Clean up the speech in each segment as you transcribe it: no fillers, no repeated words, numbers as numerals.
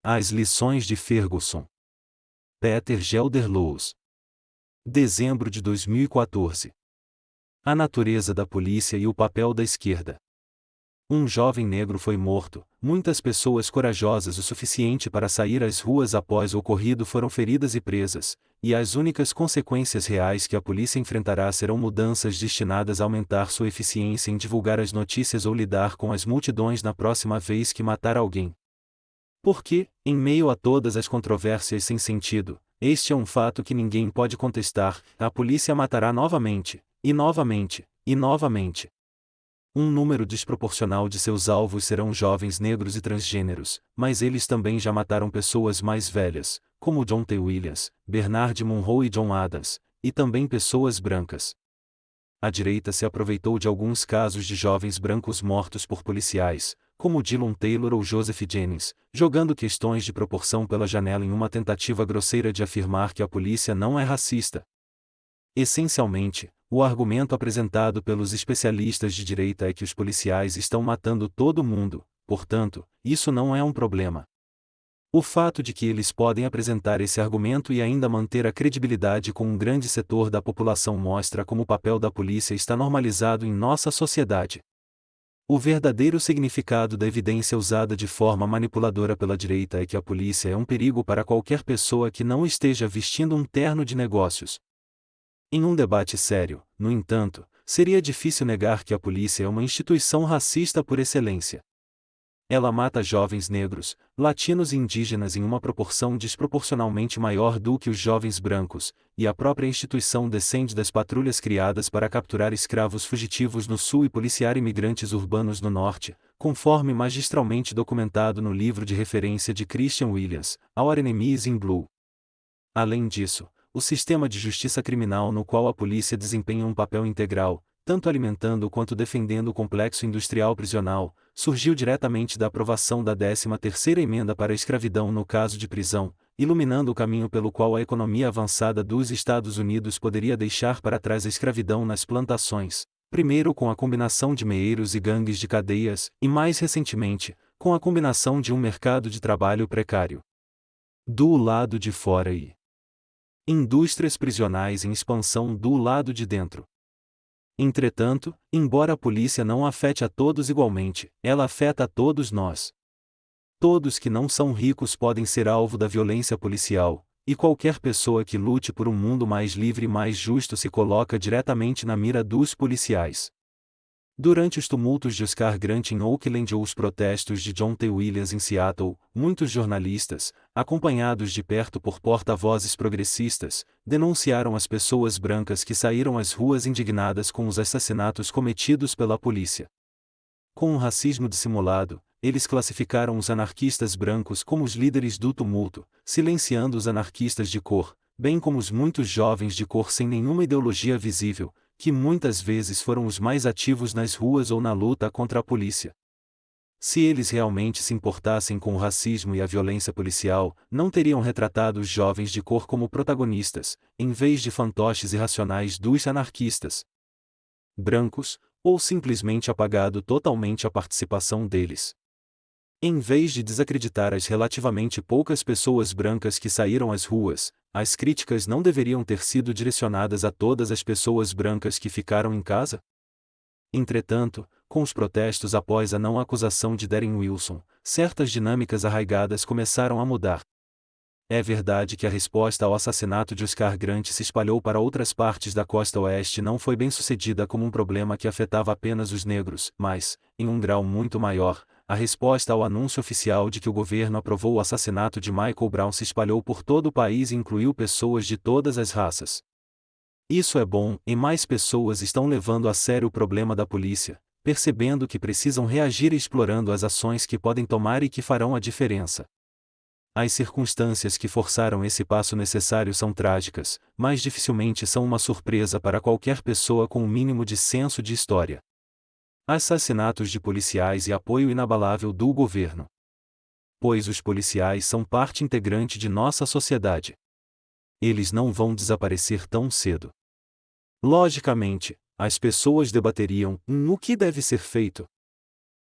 As lições de Ferguson. Peter Gelderloos. Dezembro de 2014. A natureza da polícia e o papel da esquerda. Um jovem negro foi morto, muitas pessoas corajosas o suficiente para sair às ruas após o ocorrido foram feridas e presas, e as únicas consequências reais que a polícia enfrentará serão mudanças destinadas a aumentar sua eficiência em divulgar as notícias ou lidar com as multidões na próxima vez que matar alguém. Porque, em meio a todas as controvérsias sem sentido, este é um fato que ninguém pode contestar: a polícia matará novamente, e novamente, e novamente. Um número desproporcional de seus alvos serão jovens negros e transgêneros, mas eles também já mataram pessoas mais velhas, como John T. Williams, Bernard Monroe e John Adams, e também pessoas brancas. A direita se aproveitou de alguns casos de jovens brancos mortos por policiais, como Dylan Taylor ou Joseph Jennings, jogando questões de proporção pela janela em uma tentativa grosseira de afirmar que a polícia não é racista. Essencialmente, o argumento apresentado pelos especialistas de direita é que os policiais estão matando todo mundo, portanto, isso não é um problema. O fato de que eles podem apresentar esse argumento e ainda manter a credibilidade com um grande setor da população mostra como o papel da polícia está normalizado em nossa sociedade. O verdadeiro significado da evidência usada de forma manipuladora pela direita é que a polícia é um perigo para qualquer pessoa que não esteja vestindo um terno de negócios. Em um debate sério, no entanto, seria difícil negar que a polícia é uma instituição racista por excelência. Ela mata jovens negros, latinos e indígenas em uma proporção desproporcionalmente maior do que os jovens brancos, e a própria instituição descende das patrulhas criadas para capturar escravos fugitivos no sul e policiar imigrantes urbanos no norte, conforme magistralmente documentado no livro de referência de Christian Williams, Our Enemies in Blue. Além disso, o sistema de justiça criminal no qual a polícia desempenha um papel integral, tanto alimentando quanto defendendo o complexo industrial prisional, surgiu diretamente da aprovação da 13ª Emenda para a Escravidão no caso de prisão, iluminando o caminho pelo qual a economia avançada dos Estados Unidos poderia deixar para trás a escravidão nas plantações, primeiro com a combinação de meeiros e gangues de cadeias, e mais recentemente, com a combinação de um mercado de trabalho precário. Do lado de fora e indústrias prisionais em expansão do lado de dentro. Entretanto, embora a polícia não afete a todos igualmente, ela afeta a todos nós. Todos que não são ricos podem ser alvo da violência policial, e qualquer pessoa que lute por um mundo mais livre e mais justo se coloca diretamente na mira dos policiais. Durante os tumultos de Oscar Grant em Oakland ou os protestos de John T. Williams em Seattle, muitos jornalistas, acompanhados de perto por porta-vozes progressistas, denunciaram as pessoas brancas que saíram às ruas indignadas com os assassinatos cometidos pela polícia. Com um racismo dissimulado, eles classificaram os anarquistas brancos como os líderes do tumulto, silenciando os anarquistas de cor, bem como os muitos jovens de cor sem nenhuma ideologia visível, que muitas vezes foram os mais ativos nas ruas ou na luta contra a polícia. Se eles realmente se importassem com o racismo e a violência policial, não teriam retratado os jovens de cor como protagonistas, em vez de fantoches irracionais dos anarquistas brancos, ou simplesmente apagado totalmente a participação deles. Em vez de desacreditar as relativamente poucas pessoas brancas que saíram às ruas, as críticas não deveriam ter sido direcionadas a todas as pessoas brancas que ficaram em casa? Entretanto, com os protestos após a não acusação de Darren Wilson, certas dinâmicas arraigadas começaram a mudar. É verdade que a resposta ao assassinato de Oscar Grant se espalhou para outras partes da costa oeste e não foi bem sucedida como um problema que afetava apenas os negros, mas, em um grau muito maior, a resposta ao anúncio oficial de que o governo aprovou o assassinato de Michael Brown se espalhou por todo o país e incluiu pessoas de todas as raças. Isso é bom, e mais pessoas estão levando a sério o problema da polícia, percebendo que precisam reagir e explorando as ações que podem tomar e que farão a diferença. As circunstâncias que forçaram esse passo necessário são trágicas, mas dificilmente são uma surpresa para qualquer pessoa com um mínimo de senso de história. Assassinatos de policiais e apoio inabalável do governo. Pois os policiais são parte integrante de nossa sociedade. Eles não vão desaparecer tão cedo. Logicamente, as pessoas debateriam o que deve ser feito.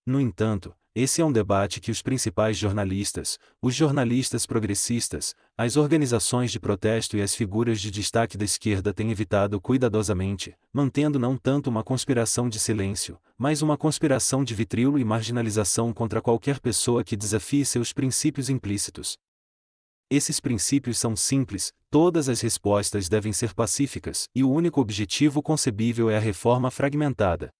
No entanto, esse é um debate que os principais jornalistas, os jornalistas progressistas, as organizações de protesto e as figuras de destaque da esquerda têm evitado cuidadosamente, mantendo não tanto uma conspiração de silêncio, mas uma conspiração de vitriolo e marginalização contra qualquer pessoa que desafie seus princípios implícitos. Esses princípios são simples, todas as respostas devem ser pacíficas, e o único objetivo concebível é a reforma fragmentada.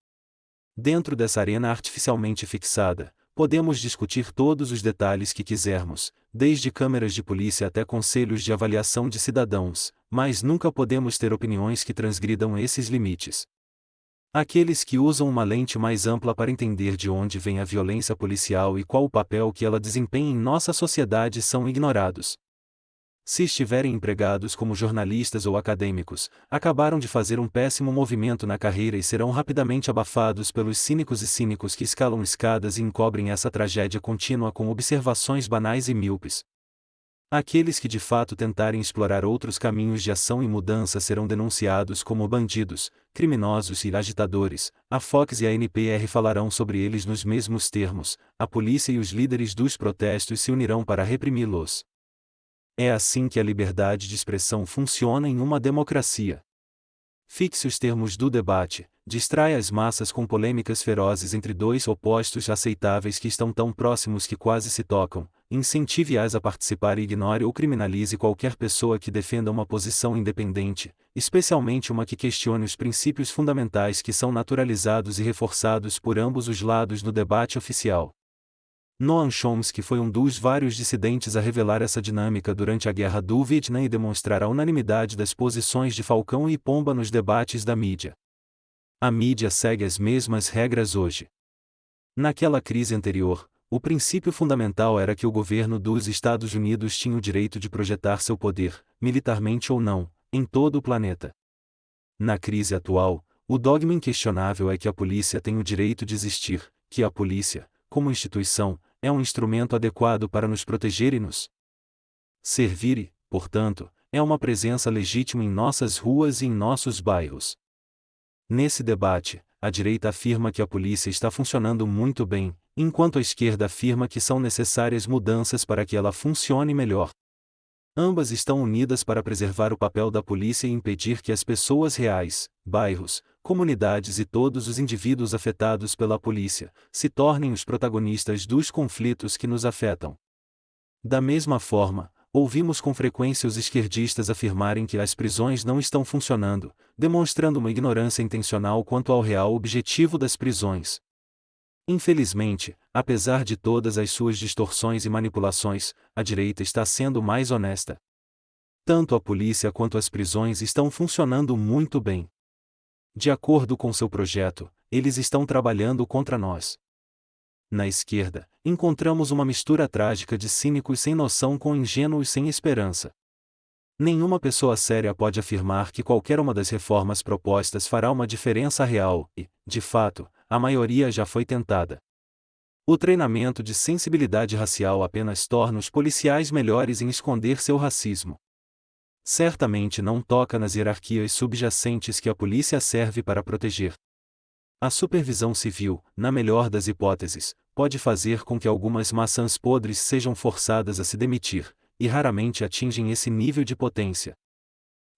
Dentro dessa arena artificialmente fixada, podemos discutir todos os detalhes que quisermos, desde câmeras de polícia até conselhos de avaliação de cidadãos, mas nunca podemos ter opiniões que transgridam esses limites. Aqueles que usam uma lente mais ampla para entender de onde vem a violência policial e qual o papel que ela desempenha em nossa sociedade são ignorados. Se estiverem empregados como jornalistas ou acadêmicos, acabaram de fazer um péssimo movimento na carreira e serão rapidamente abafados pelos cínicos e cínicos que escalam escadas e encobrem essa tragédia contínua com observações banais e míopes. Aqueles que de fato tentarem explorar outros caminhos de ação e mudança serão denunciados como bandidos, criminosos e agitadores. A Fox e a NPR falarão sobre eles nos mesmos termos, a polícia e os líderes dos protestos se unirão para reprimi-los. É assim que a liberdade de expressão funciona em uma democracia. Fixe os termos do debate, distraia as massas com polêmicas ferozes entre dois opostos aceitáveis que estão tão próximos que quase se tocam, incentive-as a participar e ignore ou criminalize qualquer pessoa que defenda uma posição independente, especialmente uma que questione os princípios fundamentais que são naturalizados e reforçados por ambos os lados no debate oficial. Noam Chomsky foi um dos vários dissidentes a revelar essa dinâmica durante a Guerra do Vietnã e demonstrar a unanimidade das posições de Falcão e Pomba nos debates da mídia. A mídia segue as mesmas regras hoje. Naquela crise anterior, o princípio fundamental era que o governo dos Estados Unidos tinha o direito de projetar seu poder, militarmente ou não, em todo o planeta. Na crise atual, o dogma inquestionável é que a polícia tem o direito de existir, que a polícia, como instituição, é um instrumento adequado para nos proteger e nos servir e, portanto, é uma presença legítima em nossas ruas e em nossos bairros. Nesse debate, a direita afirma que a polícia está funcionando muito bem, enquanto a esquerda afirma que são necessárias mudanças para que ela funcione melhor. Ambas estão unidas para preservar o papel da polícia e impedir que as pessoas reais, bairros, comunidades e todos os indivíduos afetados pela polícia se tornem os protagonistas dos conflitos que nos afetam. Da mesma forma, ouvimos com frequência os esquerdistas afirmarem que as prisões não estão funcionando, demonstrando uma ignorância intencional quanto ao real objetivo das prisões. Infelizmente, apesar de todas as suas distorções e manipulações, a direita está sendo mais honesta. Tanto a polícia quanto as prisões estão funcionando muito bem. De acordo com seu projeto, eles estão trabalhando contra nós. Na esquerda, encontramos uma mistura trágica de cínicos sem noção com ingênuos sem esperança. Nenhuma pessoa séria pode afirmar que qualquer uma das reformas propostas fará uma diferença real, e, de fato, a maioria já foi tentada. O treinamento de sensibilidade racial apenas torna os policiais melhores em esconder seu racismo. Certamente não toca nas hierarquias subjacentes que a polícia serve para proteger. A supervisão civil, na melhor das hipóteses, pode fazer com que algumas maçãs podres sejam forçadas a se demitir, e raramente atingem esse nível de potência.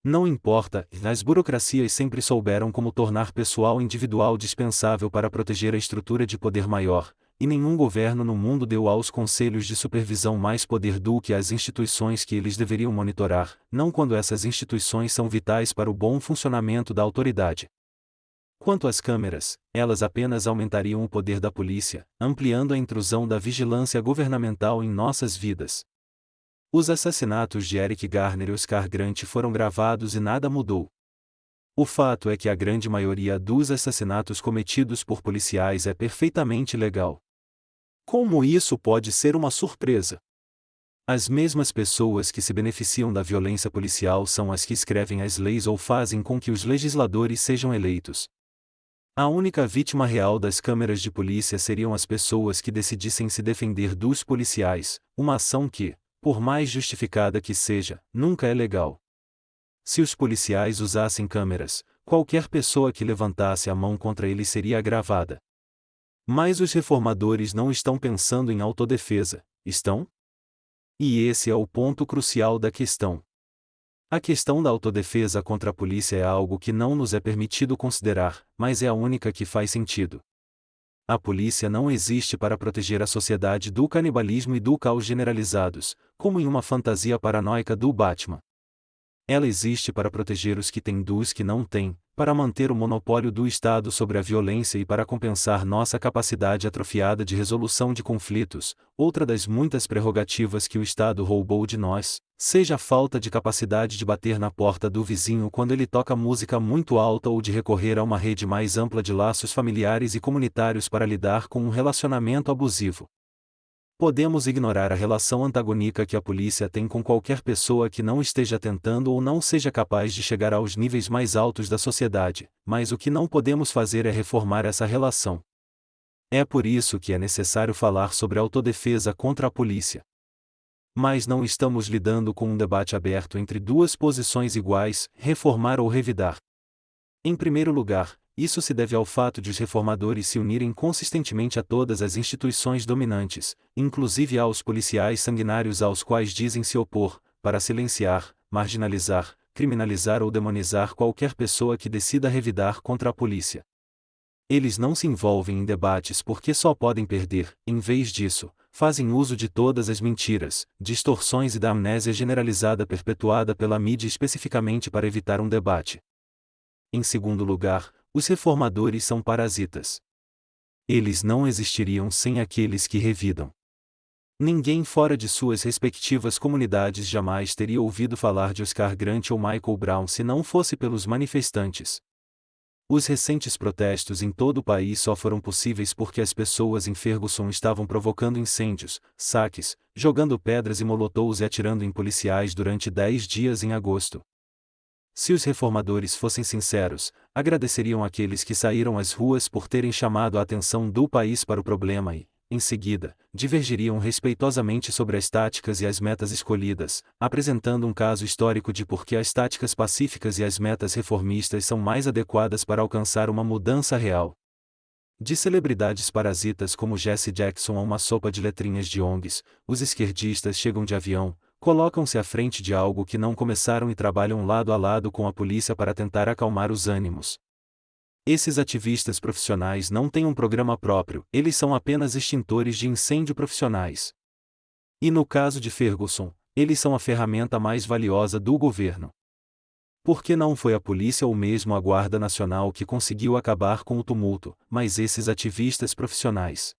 Não importa, as burocracias sempre souberam como tornar pessoal individual dispensável para proteger a estrutura de poder maior, e nenhum governo no mundo deu aos conselhos de supervisão mais poder do que às instituições que eles deveriam monitorar, não quando essas instituições são vitais para o bom funcionamento da autoridade. Quanto às câmeras, elas apenas aumentariam o poder da polícia, ampliando a intrusão da vigilância governamental em nossas vidas. Os assassinatos de Eric Garner e Oscar Grant foram gravados e nada mudou. O fato é que a grande maioria dos assassinatos cometidos por policiais é perfeitamente legal. Como isso pode ser uma surpresa? As mesmas pessoas que se beneficiam da violência policial são as que escrevem as leis ou fazem com que os legisladores sejam eleitos. A única vítima real das câmeras de polícia seriam as pessoas que decidissem se defender dos policiais, uma ação que, por mais justificada que seja, nunca é legal. Se os policiais usassem câmeras, qualquer pessoa que levantasse a mão contra eles seria agravada. Mas os reformadores não estão pensando em autodefesa, estão? E esse é o ponto crucial da questão. A questão da autodefesa contra a polícia é algo que não nos é permitido considerar, mas é a única que faz sentido. A polícia não existe para proteger a sociedade do canibalismo e do caos generalizados, como em uma fantasia paranoica do Batman. Ela existe para proteger os que têm dos que não têm, para manter o monopólio do Estado sobre a violência e para compensar nossa capacidade atrofiada de resolução de conflitos. Outra das muitas prerrogativas que o Estado roubou de nós, seja a falta de capacidade de bater na porta do vizinho quando ele toca música muito alta ou de recorrer a uma rede mais ampla de laços familiares e comunitários para lidar com um relacionamento abusivo. Podemos ignorar a relação antagônica que a polícia tem com qualquer pessoa que não esteja tentando ou não seja capaz de chegar aos níveis mais altos da sociedade, mas o que não podemos fazer é reformar essa relação. É por isso que é necessário falar sobre autodefesa contra a polícia. Mas não estamos lidando com um debate aberto entre duas posições iguais, reformar ou revidar. Em primeiro lugar, isso se deve ao fato de os reformadores se unirem consistentemente a todas as instituições dominantes, inclusive aos policiais sanguinários aos quais dizem se opor, para silenciar, marginalizar, criminalizar ou demonizar qualquer pessoa que decida revidar contra a polícia. Eles não se envolvem em debates porque só podem perder, em vez disso, fazem uso de todas as mentiras, distorções e da amnésia generalizada perpetuada pela mídia especificamente para evitar um debate. Em segundo lugar, os reformadores são parasitas. Eles não existiriam sem aqueles que revidam. Ninguém fora de suas respectivas comunidades jamais teria ouvido falar de Oscar Grant ou Michael Brown se não fosse pelos manifestantes. Os recentes protestos em todo o país só foram possíveis porque as pessoas em Ferguson estavam provocando incêndios, saques, jogando pedras e molotovs e atirando em policiais durante 10 dias em agosto. Se os reformadores fossem sinceros, agradeceriam àqueles que saíram às ruas por terem chamado a atenção do país para o problema e, em seguida, divergiriam respeitosamente sobre as táticas e as metas escolhidas, apresentando um caso histórico de por que as táticas pacíficas e as metas reformistas são mais adequadas para alcançar uma mudança real. De celebridades parasitas como Jesse Jackson a uma sopa de letrinhas de ONGs, os esquerdistas chegam de avião, colocam-se à frente de algo que não começaram e trabalham lado a lado com a polícia para tentar acalmar os ânimos. Esses ativistas profissionais não têm um programa próprio, eles são apenas extintores de incêndio profissionais. E no caso de Ferguson, eles são a ferramenta mais valiosa do governo. Porque não foi a polícia ou mesmo a Guarda Nacional que conseguiu acabar com o tumulto, mas esses ativistas profissionais.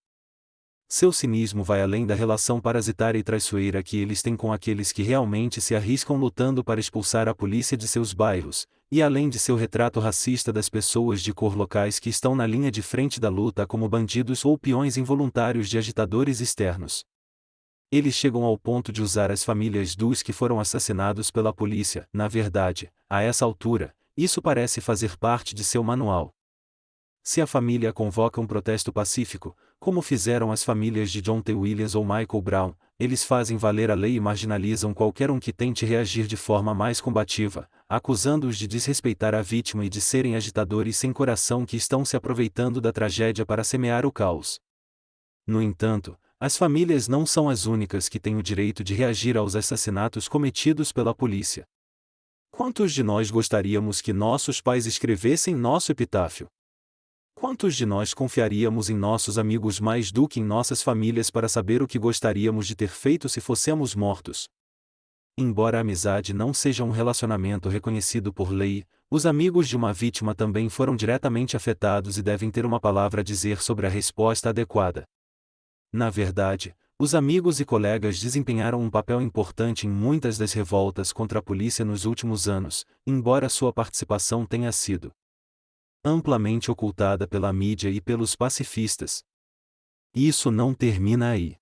Seu cinismo vai além da relação parasitária e traiçoeira que eles têm com aqueles que realmente se arriscam lutando para expulsar a polícia de seus bairros, e além de seu retrato racista das pessoas de cor locais que estão na linha de frente da luta como bandidos ou peões involuntários de agitadores externos. Eles chegam ao ponto de usar as famílias dos que foram assassinados pela polícia. Na verdade, a essa altura, isso parece fazer parte de seu manual. Se a família convoca um protesto pacífico, como fizeram as famílias de John T. Williams ou Michael Brown, eles fazem valer a lei e marginalizam qualquer um que tente reagir de forma mais combativa, acusando-os de desrespeitar a vítima e de serem agitadores sem coração que estão se aproveitando da tragédia para semear o caos. No entanto, as famílias não são as únicas que têm o direito de reagir aos assassinatos cometidos pela polícia. Quantos de nós gostaríamos que nossos pais escrevessem nosso epitáfio? Quantos de nós confiaríamos em nossos amigos mais do que em nossas famílias para saber o que gostaríamos de ter feito se fossemos mortos? Embora a amizade não seja um relacionamento reconhecido por lei, os amigos de uma vítima também foram diretamente afetados e devem ter uma palavra a dizer sobre a resposta adequada. Na verdade, os amigos e colegas desempenharam um papel importante em muitas das revoltas contra a polícia nos últimos anos, embora sua participação tenha sido amplamente ocultada pela mídia e pelos pacifistas. Isso não termina aí.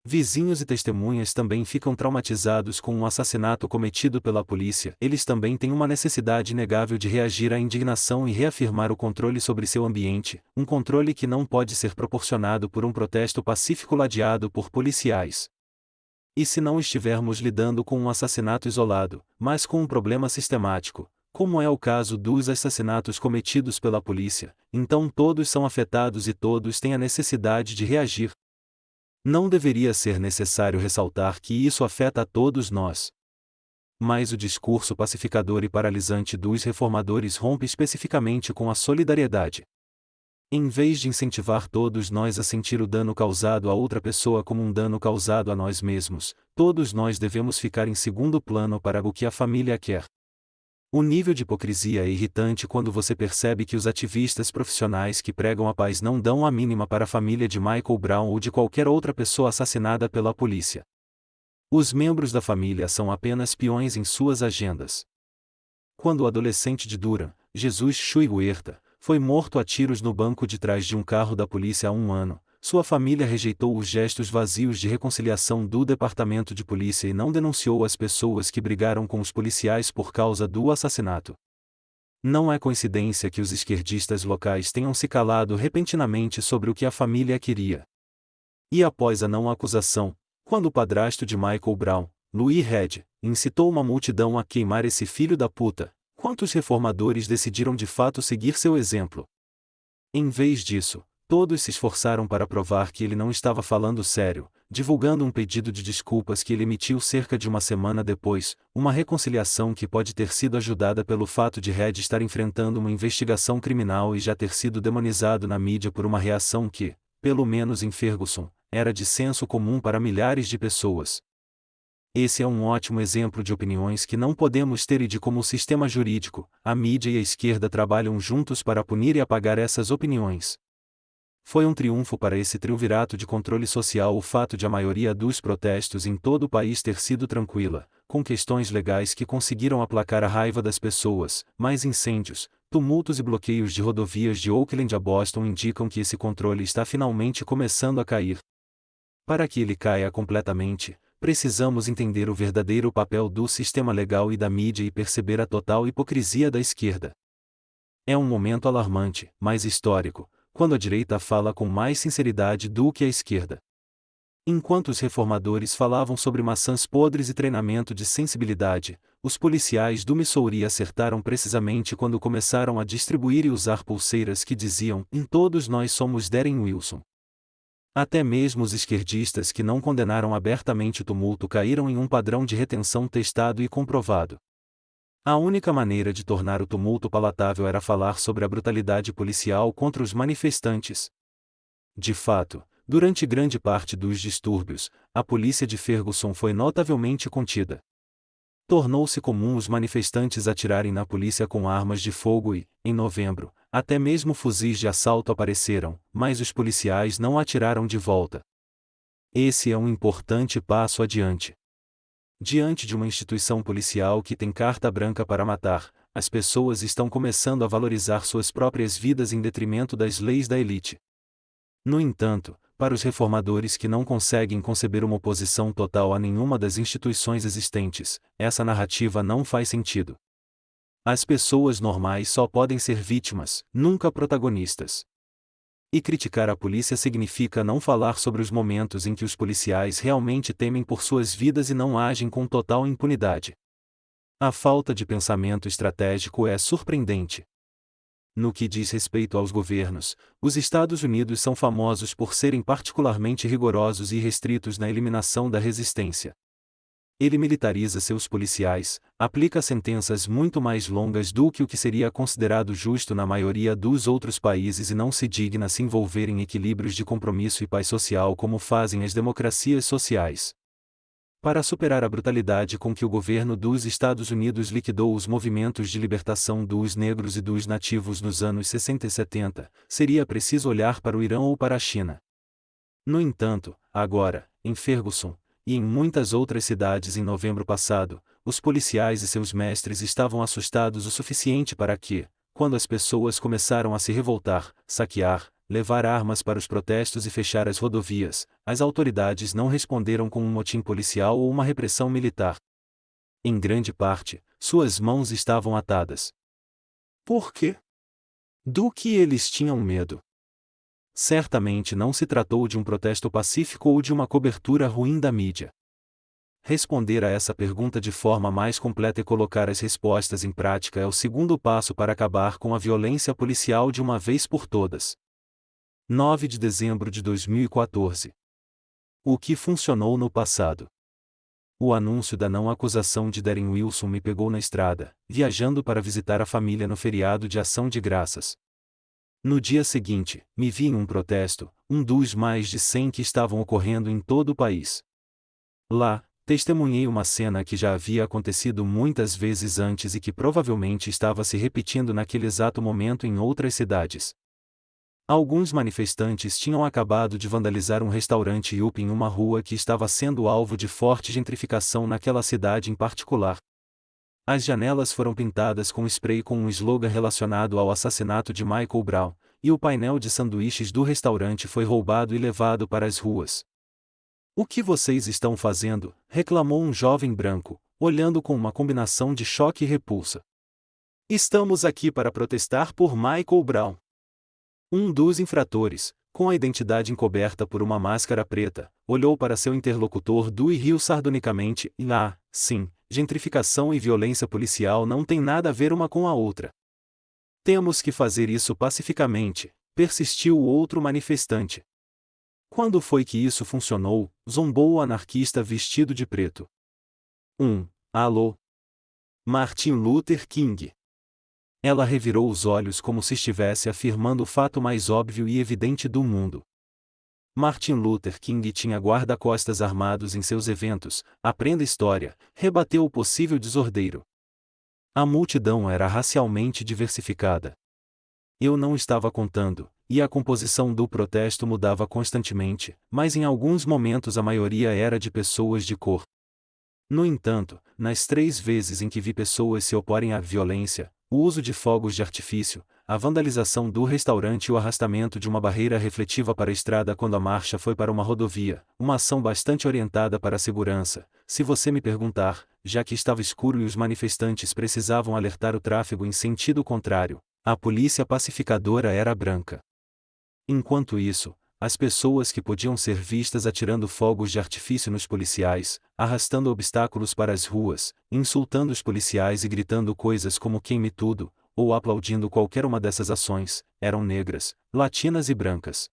Vizinhos e testemunhas também ficam traumatizados com um assassinato cometido pela polícia. Eles também têm uma necessidade inegável de reagir à indignação e reafirmar o controle sobre seu ambiente, um controle que não pode ser proporcionado por um protesto pacífico ladeado por policiais. E se não estivermos lidando com um assassinato isolado, mas com um problema sistemático, como é o caso dos assassinatos cometidos pela polícia, então todos são afetados e todos têm a necessidade de reagir. Não deveria ser necessário ressaltar que isso afeta a todos nós. Mas o discurso pacificador e paralisante dos reformadores rompe especificamente com a solidariedade. Em vez de incentivar todos nós a sentir o dano causado a outra pessoa como um dano causado a nós mesmos, todos nós devemos ficar em segundo plano para o que a família quer. O nível de hipocrisia é irritante quando você percebe que os ativistas profissionais que pregam a paz não dão a mínima para a família de Michael Brown ou de qualquer outra pessoa assassinada pela polícia. Os membros da família são apenas peões em suas agendas. Quando o adolescente de Durham, Jesus Shui Huerta, foi morto a tiros no banco de trás de um carro da polícia há um ano, sua família rejeitou os gestos vazios de reconciliação do departamento de polícia e não denunciou as pessoas que brigaram com os policiais por causa do assassinato. Não é coincidência que os esquerdistas locais tenham se calado repentinamente sobre o que a família queria. E após a não acusação, quando o padrasto de Michael Brown, Louis Red, incitou uma multidão a queimar esse filho da puta, quantos reformadores decidiram de fato seguir seu exemplo? Em vez disso, todos se esforçaram para provar que ele não estava falando sério, divulgando um pedido de desculpas que ele emitiu cerca de uma semana depois, uma reconciliação que pode ter sido ajudada pelo fato de Red estar enfrentando uma investigação criminal e já ter sido demonizado na mídia por uma reação que, pelo menos em Ferguson, era de senso comum para milhares de pessoas. Esse é um ótimo exemplo de opiniões que não podemos ter e de como o sistema jurídico, a mídia e a esquerda trabalham juntos para punir e apagar essas opiniões. Foi um triunfo para esse triunvirato de controle social o fato de a maioria dos protestos em todo o país ter sido tranquila, com questões legais que conseguiram aplacar a raiva das pessoas, mas incêndios, tumultos e bloqueios de rodovias de Oakland a Boston indicam que esse controle está finalmente começando a cair. Para que ele caia completamente, precisamos entender o verdadeiro papel do sistema legal e da mídia e perceber a total hipocrisia da esquerda. É um momento alarmante, mas histórico, quando a direita fala com mais sinceridade do que a esquerda. Enquanto os reformadores falavam sobre maçãs podres e treinamento de sensibilidade, os policiais do Missouri acertaram precisamente quando começaram a distribuir e usar pulseiras que diziam: "Em todos nós somos Darren Wilson". Até mesmo os esquerdistas que não condenaram abertamente o tumulto caíram em um padrão de retenção testado e comprovado. A única maneira de tornar o tumulto palatável era falar sobre a brutalidade policial contra os manifestantes. De fato, durante grande parte dos distúrbios, a polícia de Ferguson foi notavelmente contida. Tornou-se comum os manifestantes atirarem na polícia com armas de fogo e, em novembro, até mesmo fuzis de assalto apareceram, mas os policiais não atiraram de volta. Esse é um importante passo adiante. Diante de uma instituição policial que tem carta branca para matar, as pessoas estão começando a valorizar suas próprias vidas em detrimento das leis da elite. No entanto, para os reformadores que não conseguem conceber uma oposição total a nenhuma das instituições existentes, essa narrativa não faz sentido. As pessoas normais só podem ser vítimas, nunca protagonistas. E criticar a polícia significa não falar sobre os momentos em que os policiais realmente temem por suas vidas e não agem com total impunidade. A falta de pensamento estratégico é surpreendente. No que diz respeito aos governos, os Estados Unidos são famosos por serem particularmente rigorosos e restritos na eliminação da resistência. Ele militariza seus policiais, aplica sentenças muito mais longas do que o que seria considerado justo na maioria dos outros países e não se digna se envolver em equilíbrios de compromisso e paz social como fazem as democracias sociais. Para superar a brutalidade com que o governo dos Estados Unidos liquidou os movimentos de libertação dos negros e dos nativos nos anos 60 e 70, seria preciso olhar para o Irã ou para a China. No entanto, agora, em Ferguson, e em muitas outras cidades em novembro passado, os policiais e seus mestres estavam assustados o suficiente para que, quando as pessoas começaram a se revoltar, saquear, levar armas para os protestos e fechar as rodovias, as autoridades não responderam com um motim policial ou uma repressão militar. Em grande parte, suas mãos estavam atadas. Por quê? Do que eles tinham medo? Certamente não se tratou de um protesto pacífico ou de uma cobertura ruim da mídia. responder a essa pergunta de forma mais completa e colocar as respostas em prática é o segundo passo para acabar com a violência policial de uma vez por todas. 9 de dezembro de 2014. O que funcionou no passado? O anúncio da não acusação de Darren Wilson me pegou na estrada, viajando para visitar a família no feriado de Ação de Graças. No dia seguinte, me vi em um protesto, um dos mais de 100 que estavam ocorrendo em todo o país. Lá, testemunhei uma cena que já havia acontecido muitas vezes antes e que provavelmente estava se repetindo naquele exato momento em outras cidades. Alguns manifestantes tinham acabado de vandalizar um restaurante Yup em uma rua que estava sendo alvo de forte gentrificação naquela cidade em particular. As janelas foram pintadas com spray com um slogan relacionado ao assassinato de Michael Brown, e o painel de sanduíches do restaurante foi roubado e levado para as ruas. "O que vocês estão fazendo?", reclamou um jovem branco, olhando com uma combinação de choque e repulsa. "Estamos aqui para protestar por Michael Brown." Um dos infratores, com a identidade encoberta por uma máscara preta, olhou para seu interlocutor e riu sardonicamente, sim, gentrificação e violência policial não têm nada a ver uma com a outra. Temos que fazer isso pacificamente, persistiu o outro manifestante. Quando foi que isso funcionou? Zombou o anarquista vestido de preto. Alô? Martin Luther King. Ela revirou os olhos como se estivesse afirmando o fato mais óbvio e evidente do mundo. Martin Luther King tinha guarda-costas armados em seus eventos, aprenda história, rebateu o possível desordeiro. A multidão era racialmente diversificada. Eu não estava contando, e a composição do protesto mudava constantemente, mas em alguns momentos a maioria era de pessoas de cor. No entanto, nas 3 vezes em que vi pessoas se oporem à violência, o uso de fogos de artifício, a vandalização do restaurante e o arrastamento de uma barreira refletiva para a estrada quando a marcha foi para uma rodovia, uma ação bastante orientada para a segurança, se você me perguntar, já que estava escuro e os manifestantes precisavam alertar o tráfego em sentido contrário, a polícia pacificadora era branca. Enquanto isso, as pessoas que podiam ser vistas atirando fogos de artifício nos policiais, arrastando obstáculos para as ruas, insultando os policiais e gritando coisas como "queime tudo", ou aplaudindo qualquer uma dessas ações, eram negras, latinas e brancas.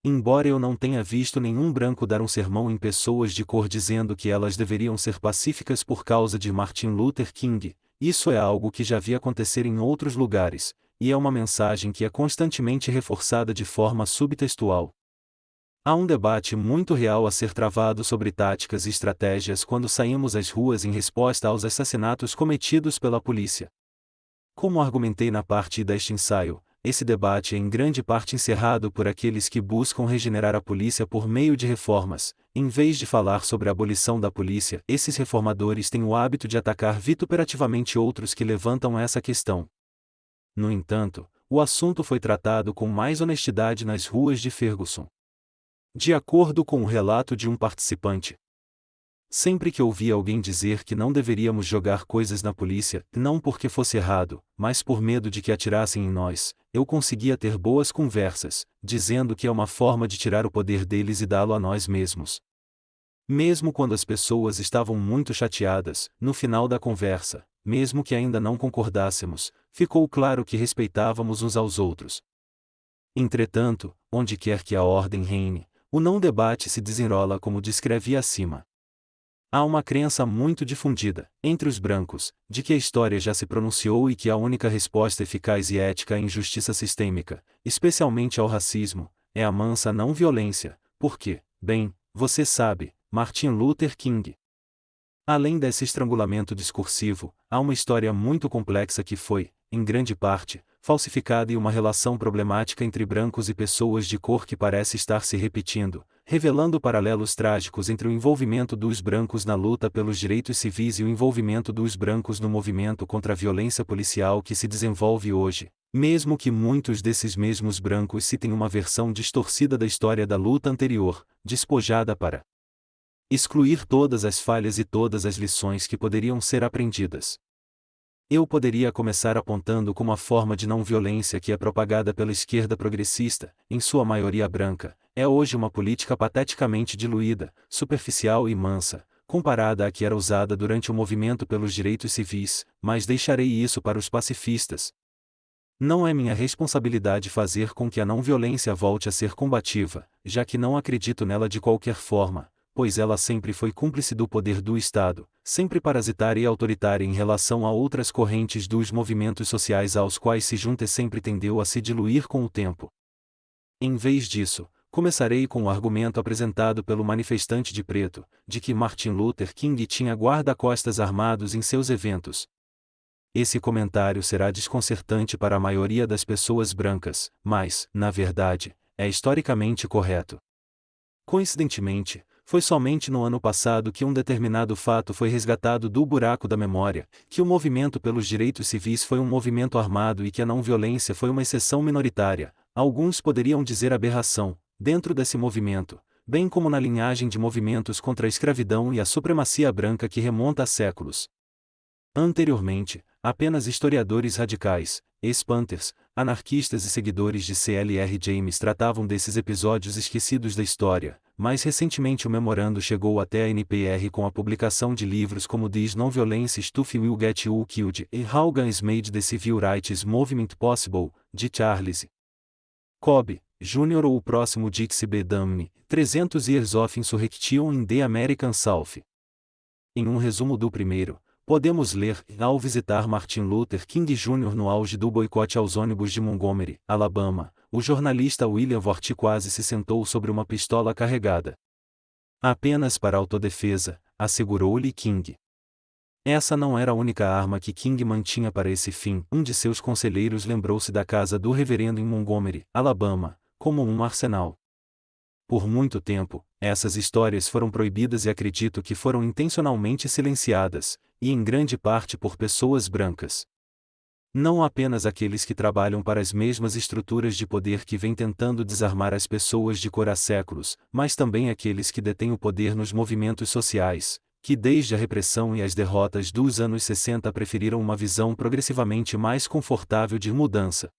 Embora eu não tenha visto nenhum branco dar um sermão em pessoas de cor dizendo que elas deveriam ser pacíficas por causa de Martin Luther King, isso é algo que já vi acontecer em outros lugares, e é uma mensagem que é constantemente reforçada de forma subtextual. Há um debate muito real a ser travado sobre táticas e estratégias quando saímos às ruas em resposta aos assassinatos cometidos pela polícia. Como argumentei na parte deste ensaio, esse debate é em grande parte encerrado por aqueles que buscam regenerar a polícia por meio de reformas. Em vez de falar sobre a abolição da polícia, esses reformadores têm o hábito de atacar vituperativamente outros que levantam essa questão. No entanto, o assunto foi tratado com mais honestidade nas ruas de Ferguson. De acordo com o relato de um participante, sempre que ouvia alguém dizer que não deveríamos jogar coisas na polícia, não porque fosse errado, mas por medo de que atirassem em nós, eu conseguia ter boas conversas, dizendo que é uma forma de tirar o poder deles e dá-lo a nós mesmos. Mesmo quando as pessoas estavam muito chateadas, no final da conversa, mesmo que ainda não concordássemos, ficou claro que respeitávamos uns aos outros. Entretanto, onde quer que a ordem reine, o não debate se desenrola como descrevi acima. Há uma crença muito difundida, entre os brancos, de que a história já se pronunciou e que a única resposta eficaz e ética à injustiça sistêmica, especialmente ao racismo, é a mansa não violência, porque, bem, você sabe, Martin Luther King. Além desse estrangulamento discursivo, há uma história muito complexa que foi, em grande parte, falsificada e uma relação problemática entre brancos e pessoas de cor que parece estar se repetindo, revelando paralelos trágicos entre o envolvimento dos brancos na luta pelos direitos civis e o envolvimento dos brancos no movimento contra a violência policial que se desenvolve hoje, mesmo que muitos desses mesmos brancos citem uma versão distorcida da história da luta anterior, despojada para excluir todas as falhas e todas as lições que poderiam ser aprendidas. Eu poderia começar apontando como a forma de não-violência que é propagada pela esquerda progressista, em sua maioria branca, é hoje uma política pateticamente diluída, superficial e mansa, comparada à que era usada durante o movimento pelos direitos civis, mas deixarei isso para os pacifistas. Não é minha responsabilidade fazer com que a não-violência volte a ser combativa, já que não acredito nela de qualquer forma, pois ela sempre foi cúmplice do poder do Estado, sempre parasitária e autoritária em relação a outras correntes dos movimentos sociais aos quais se junta e sempre tendeu a se diluir com o tempo. Em vez disso, começarei com o argumento apresentado pelo manifestante de preto, de que Martin Luther King tinha guarda-costas armados em seus eventos. Esse comentário será desconcertante para a maioria das pessoas brancas, mas, na verdade, é historicamente correto. Coincidentemente, foi somente no ano passado que um determinado fato foi resgatado do buraco da memória, que o movimento pelos direitos civis foi um movimento armado e que a não-violência foi uma exceção minoritária, alguns poderiam dizer aberração, dentro desse movimento, bem como na linhagem de movimentos contra a escravidão e a supremacia branca que remonta a séculos. Anteriormente, apenas historiadores radicais, ex-Panthers, anarquistas e seguidores de C.L.R. James tratavam desses episódios esquecidos da história, mais recentemente o memorando chegou até a NPR com a publicação de livros como This Non-Violence Stuff Will Get You Killed e How Guns Made the Civil Rights Movement Possible, de Charles Cobb, Jr. ou o próximo Dixie B. Dummy, 300 Years of Insurrection in the American South. Em um resumo do primeiro, podemos ler, ao visitar Martin Luther King Jr. no auge do boicote aos ônibus de Montgomery, Alabama, o jornalista William Vort quase se sentou sobre uma pistola carregada. Apenas para autodefesa, assegurou-lhe King. Essa não era a única arma que King mantinha para esse fim. Um de seus conselheiros lembrou-se da casa do reverendo em Montgomery, Alabama, como um arsenal. Por muito tempo, essas histórias foram proibidas e acredito que foram intencionalmente silenciadas, e em grande parte por pessoas brancas. Não apenas aqueles que trabalham para as mesmas estruturas de poder que vêm tentando desarmar as pessoas de cor há séculos, mas também aqueles que detêm o poder nos movimentos sociais, que desde a repressão e as derrotas dos anos 60 preferiram uma visão progressivamente mais confortável de mudança.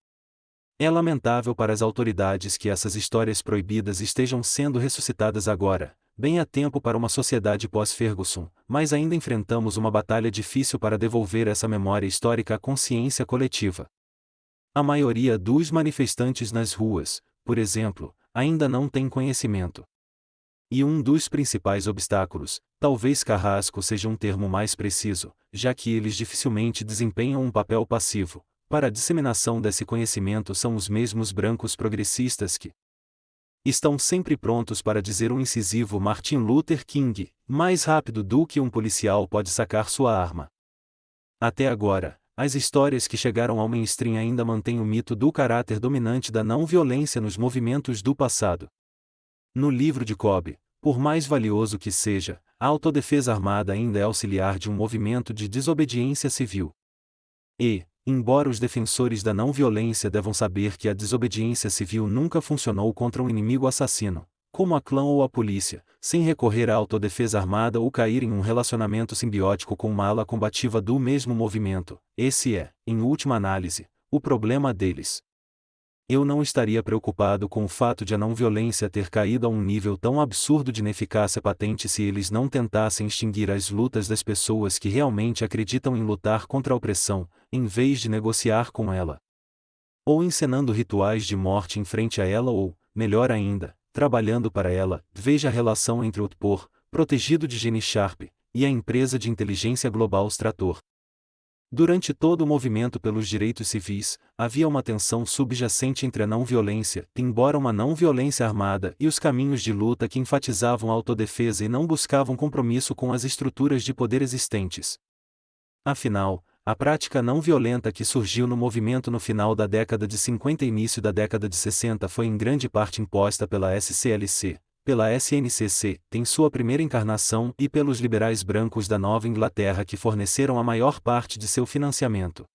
É lamentável para as autoridades que essas histórias proibidas estejam sendo ressuscitadas agora, bem a tempo para uma sociedade pós-Ferguson, mas ainda enfrentamos uma batalha difícil para devolver essa memória histórica à consciência coletiva. A maioria dos manifestantes nas ruas, por exemplo, ainda não tem conhecimento. E um dos principais obstáculos, talvez carrasco seja um termo mais preciso, já que eles dificilmente desempenham um papel passivo, para a disseminação desse conhecimento são os mesmos brancos progressistas que estão sempre prontos para dizer um incisivo Martin Luther King, mais rápido do que um policial pode sacar sua arma. Até agora, as histórias que chegaram ao mainstream ainda mantêm o mito do caráter dominante da não-violência nos movimentos do passado. No livro de Cobb, por mais valioso que seja, a autodefesa armada ainda é auxiliar de um movimento de desobediência civil. E, embora os defensores da não-violência devam saber que a desobediência civil nunca funcionou contra um inimigo assassino, como a clã ou a polícia, sem recorrer à autodefesa armada ou cair em um relacionamento simbiótico com uma ala combativa do mesmo movimento, esse é, em última análise, o problema deles. Eu não estaria preocupado com o fato de a não-violência ter caído a um nível tão absurdo de ineficácia patente se eles não tentassem extinguir as lutas das pessoas que realmente acreditam em lutar contra a opressão, em vez de negociar com ela. Ou encenando rituais de morte em frente a ela ou, melhor ainda, trabalhando para ela. Veja a relação entre o TPOR, protegido de Gene Sharp, e a empresa de inteligência global Strator. Durante todo o movimento pelos direitos civis, havia uma tensão subjacente entre a não-violência, embora uma não-violência armada, e os caminhos de luta que enfatizavam a autodefesa e não buscavam compromisso com as estruturas de poder existentes. Afinal, a prática não violenta que surgiu no movimento no final da década de 50 e início da década de 60 foi em grande parte imposta pela SCLC, pela SNCC, em sua primeira encarnação, e pelos liberais brancos da Nova Inglaterra que forneceram a maior parte de seu financiamento.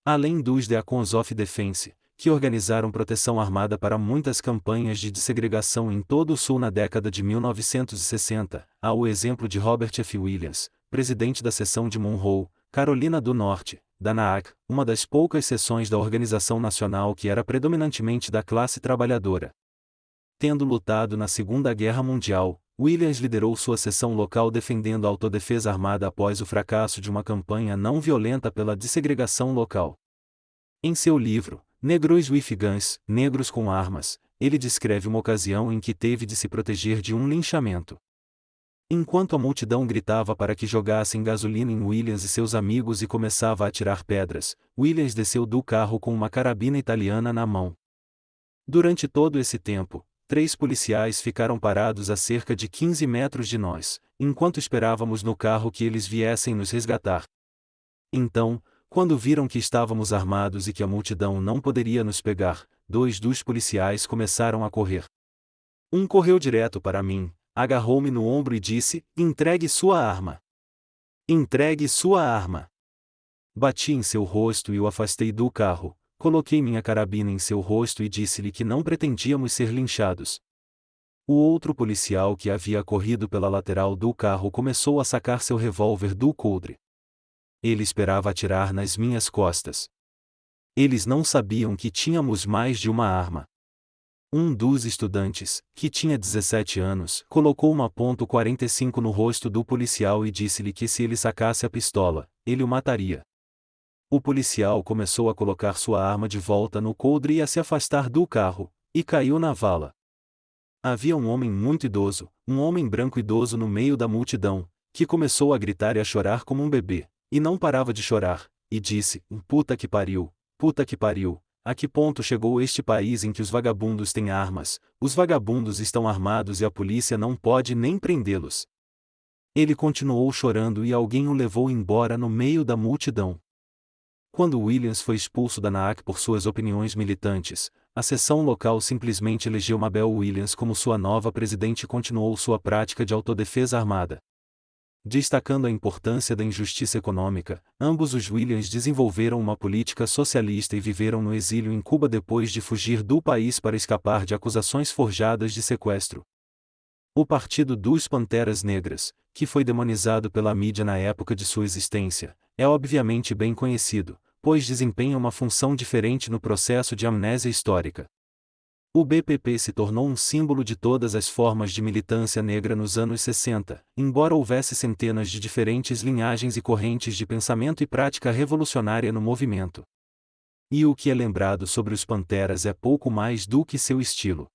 Além dos Deacons of Defense, que organizaram proteção armada para muitas campanhas de dessegregação em todo o Sul na década de 1960, há o exemplo de Robert F. Williams, presidente da seção de Monroe, Carolina do Norte, da NAAC, uma das poucas seções da organização nacional que era predominantemente da classe trabalhadora. Tendo lutado na Segunda Guerra Mundial, Williams liderou sua seção local defendendo a autodefesa armada após o fracasso de uma campanha não violenta pela dessegregação local. Em seu livro, Negros with Guns, Negros com Armas, ele descreve uma ocasião em que teve de se proteger de um linchamento. Enquanto a multidão gritava para que jogassem gasolina em Williams e seus amigos e começava a atirar pedras, Williams desceu do carro com uma carabina italiana na mão. Durante todo esse tempo, 3 policiais ficaram parados a cerca de 15 metros de nós, enquanto esperávamos no carro que eles viessem nos resgatar. Então, quando viram que estávamos armados e que a multidão não poderia nos pegar, 2 dos policiais começaram a correr. Um correu direto para mim, agarrou-me no ombro e disse: "Entregue sua arma! Entregue sua arma!" Bati em seu rosto e o afastei do carro, coloquei minha carabina em seu rosto e disse-lhe que não pretendíamos ser linchados. O outro policial que havia corrido pela lateral do carro começou a sacar seu revólver do coldre. Ele esperava atirar nas minhas costas. Eles não sabiam que tínhamos mais de uma arma. Um dos estudantes, que tinha 17 anos, colocou uma .45 no rosto do policial e disse-lhe que se ele sacasse a pistola, ele o mataria. O policial começou a colocar sua arma de volta no coldre e a se afastar do carro, e caiu na vala. Havia um homem muito idoso, um homem branco idoso no meio da multidão, que começou a gritar e a chorar como um bebê, e não parava de chorar, e disse: puta que pariu, a que ponto chegou este país em que os vagabundos têm armas, os vagabundos estão armados e a polícia não pode nem prendê-los." Ele continuou chorando e alguém o levou embora no meio da multidão. Quando Williams foi expulso da NAAC por suas opiniões militantes, a seção local simplesmente elegeu Mabel Williams como sua nova presidente e continuou sua prática de autodefesa armada. Destacando a importância da injustiça econômica, ambos os Williams desenvolveram uma política socialista e viveram no exílio em Cuba depois de fugir do país para escapar de acusações forjadas de sequestro. O Partido dos Panteras Negras, que foi demonizado pela mídia na época de sua existência, é obviamente bem conhecido, pois desempenha uma função diferente no processo de amnésia histórica. O BPP se tornou um símbolo de todas as formas de militância negra nos anos 60, embora houvesse centenas de diferentes linhagens e correntes de pensamento e prática revolucionária no movimento. E o que é lembrado sobre os Panteras é pouco mais do que seu estilo.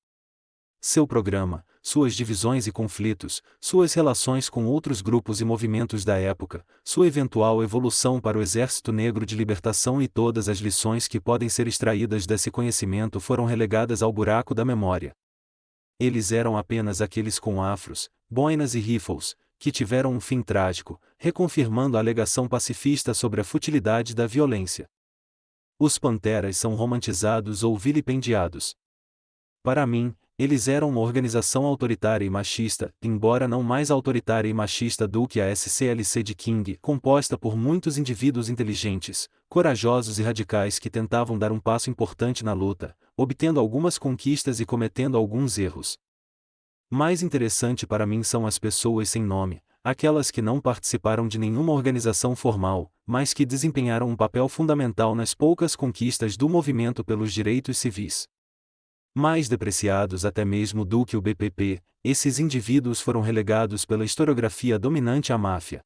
Seu programa, suas divisões e conflitos, suas relações com outros grupos e movimentos da época, sua eventual evolução para o Exército Negro de Libertação e todas as lições que podem ser extraídas desse conhecimento foram relegadas ao buraco da memória. Eles eram apenas aqueles com afros, boinas e rifles, que tiveram um fim trágico, reconfirmando a alegação pacifista sobre a futilidade da violência. Os Panteras são romantizados ou vilipendiados. Para mim, eles eram uma organização autoritária e machista, embora não mais autoritária e machista do que a SCLC de King, composta por muitos indivíduos inteligentes, corajosos e radicais que tentavam dar um passo importante na luta, obtendo algumas conquistas e cometendo alguns erros. Mais interessante para mim são as pessoas sem nome, aquelas que não participaram de nenhuma organização formal, mas que desempenharam um papel fundamental nas poucas conquistas do movimento pelos direitos civis. Mais depreciados até mesmo do que o BPP, esses indivíduos foram relegados pela historiografia dominante à máfia.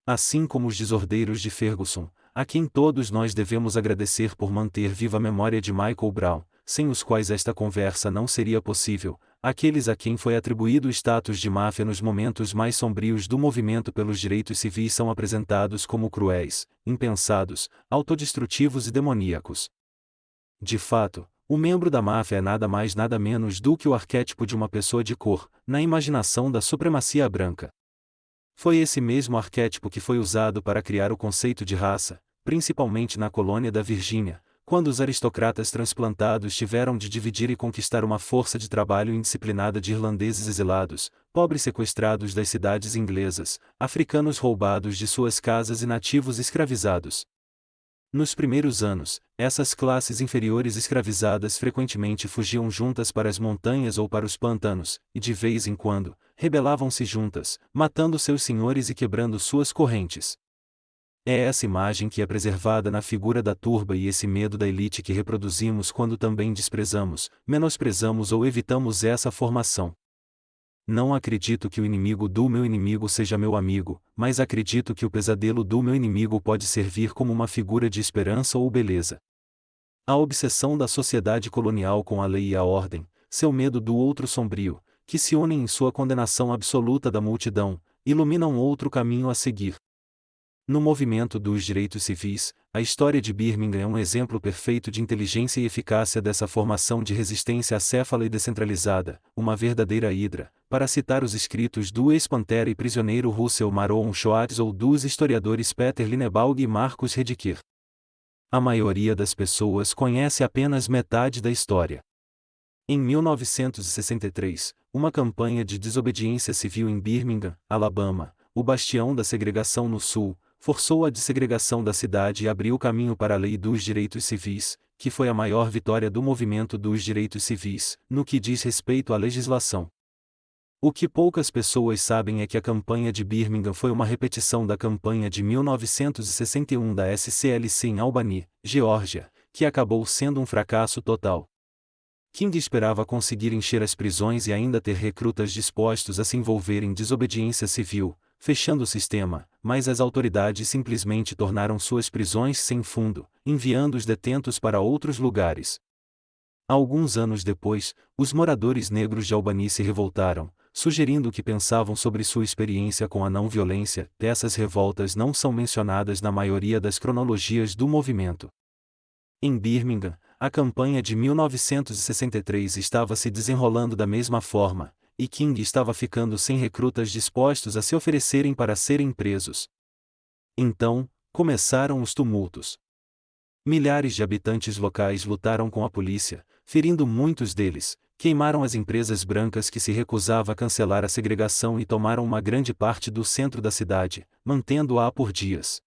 Assim como os desordeiros de Ferguson, a quem todos nós devemos agradecer por manter viva a memória de Michael Brown, sem os quais esta conversa não seria possível, aqueles a quem foi atribuído o status de máfia nos momentos mais sombrios do movimento pelos direitos civis são apresentados como cruéis, impensados, autodestrutivos e demoníacos. De fato, o membro da máfia é nada mais nada menos do que o arquétipo de uma pessoa de cor, na imaginação da supremacia branca. Foi esse mesmo arquétipo que foi usado para criar o conceito de raça, principalmente na colônia da Virgínia, quando os aristocratas transplantados tiveram de dividir e conquistar uma força de trabalho indisciplinada de irlandeses exilados, pobres sequestrados das cidades inglesas, africanos roubados de suas casas e nativos escravizados. Nos primeiros anos, essas classes inferiores escravizadas frequentemente fugiam juntas para as montanhas ou para os pântanos, e de vez em quando, rebelavam-se juntas, matando seus senhores e quebrando suas correntes. É essa imagem que é preservada na figura da turba e esse medo da elite que reproduzimos quando também desprezamos, menosprezamos ou evitamos essa formação. Não acredito que o inimigo do meu inimigo seja meu amigo, mas acredito que o pesadelo do meu inimigo pode servir como uma figura de esperança ou beleza. A obsessão da sociedade colonial com a lei e a ordem, seu medo do outro sombrio, que se unem em sua condenação absoluta da multidão, iluminam outro caminho a seguir. No movimento dos direitos civis, a história de Birmingham é um exemplo perfeito de inteligência e eficácia dessa formação de resistência acéfala e descentralizada, uma verdadeira hidra, para citar os escritos do ex-pantera e prisioneiro Russell Maroon Schwartz ou dos historiadores Peter Linebaug e Marcus Rediker. A maioria das pessoas conhece apenas metade da história. Em 1963, uma campanha de desobediência civil em Birmingham, Alabama, o bastião da segregação no sul, forçou a dessegregação da cidade e abriu caminho para a Lei dos Direitos Civis, que foi a maior vitória do movimento dos direitos civis, no que diz respeito à legislação. O que poucas pessoas sabem é que a campanha de Birmingham foi uma repetição da campanha de 1961 da SCLC em Albany, Geórgia, que acabou sendo um fracasso total. King esperava conseguir encher as prisões e ainda ter recrutas dispostos a se envolver em desobediência civil, fechando o sistema, mas as autoridades simplesmente tornaram suas prisões sem fundo, enviando os detentos para outros lugares. Alguns anos depois, os moradores negros de Albany se revoltaram, sugerindo que pensavam sobre sua experiência com a não-violência. Essas revoltas não são mencionadas na maioria das cronologias do movimento. Em Birmingham, a campanha de 1963 estava se desenrolando da mesma forma, e King estava ficando sem recrutas dispostos a se oferecerem para serem presos. Então, começaram os tumultos. Milhares de habitantes locais lutaram com a polícia, ferindo muitos deles, queimaram as empresas brancas que se recusavam a cancelar a segregação e tomaram uma grande parte do centro da cidade, mantendo-a por dias.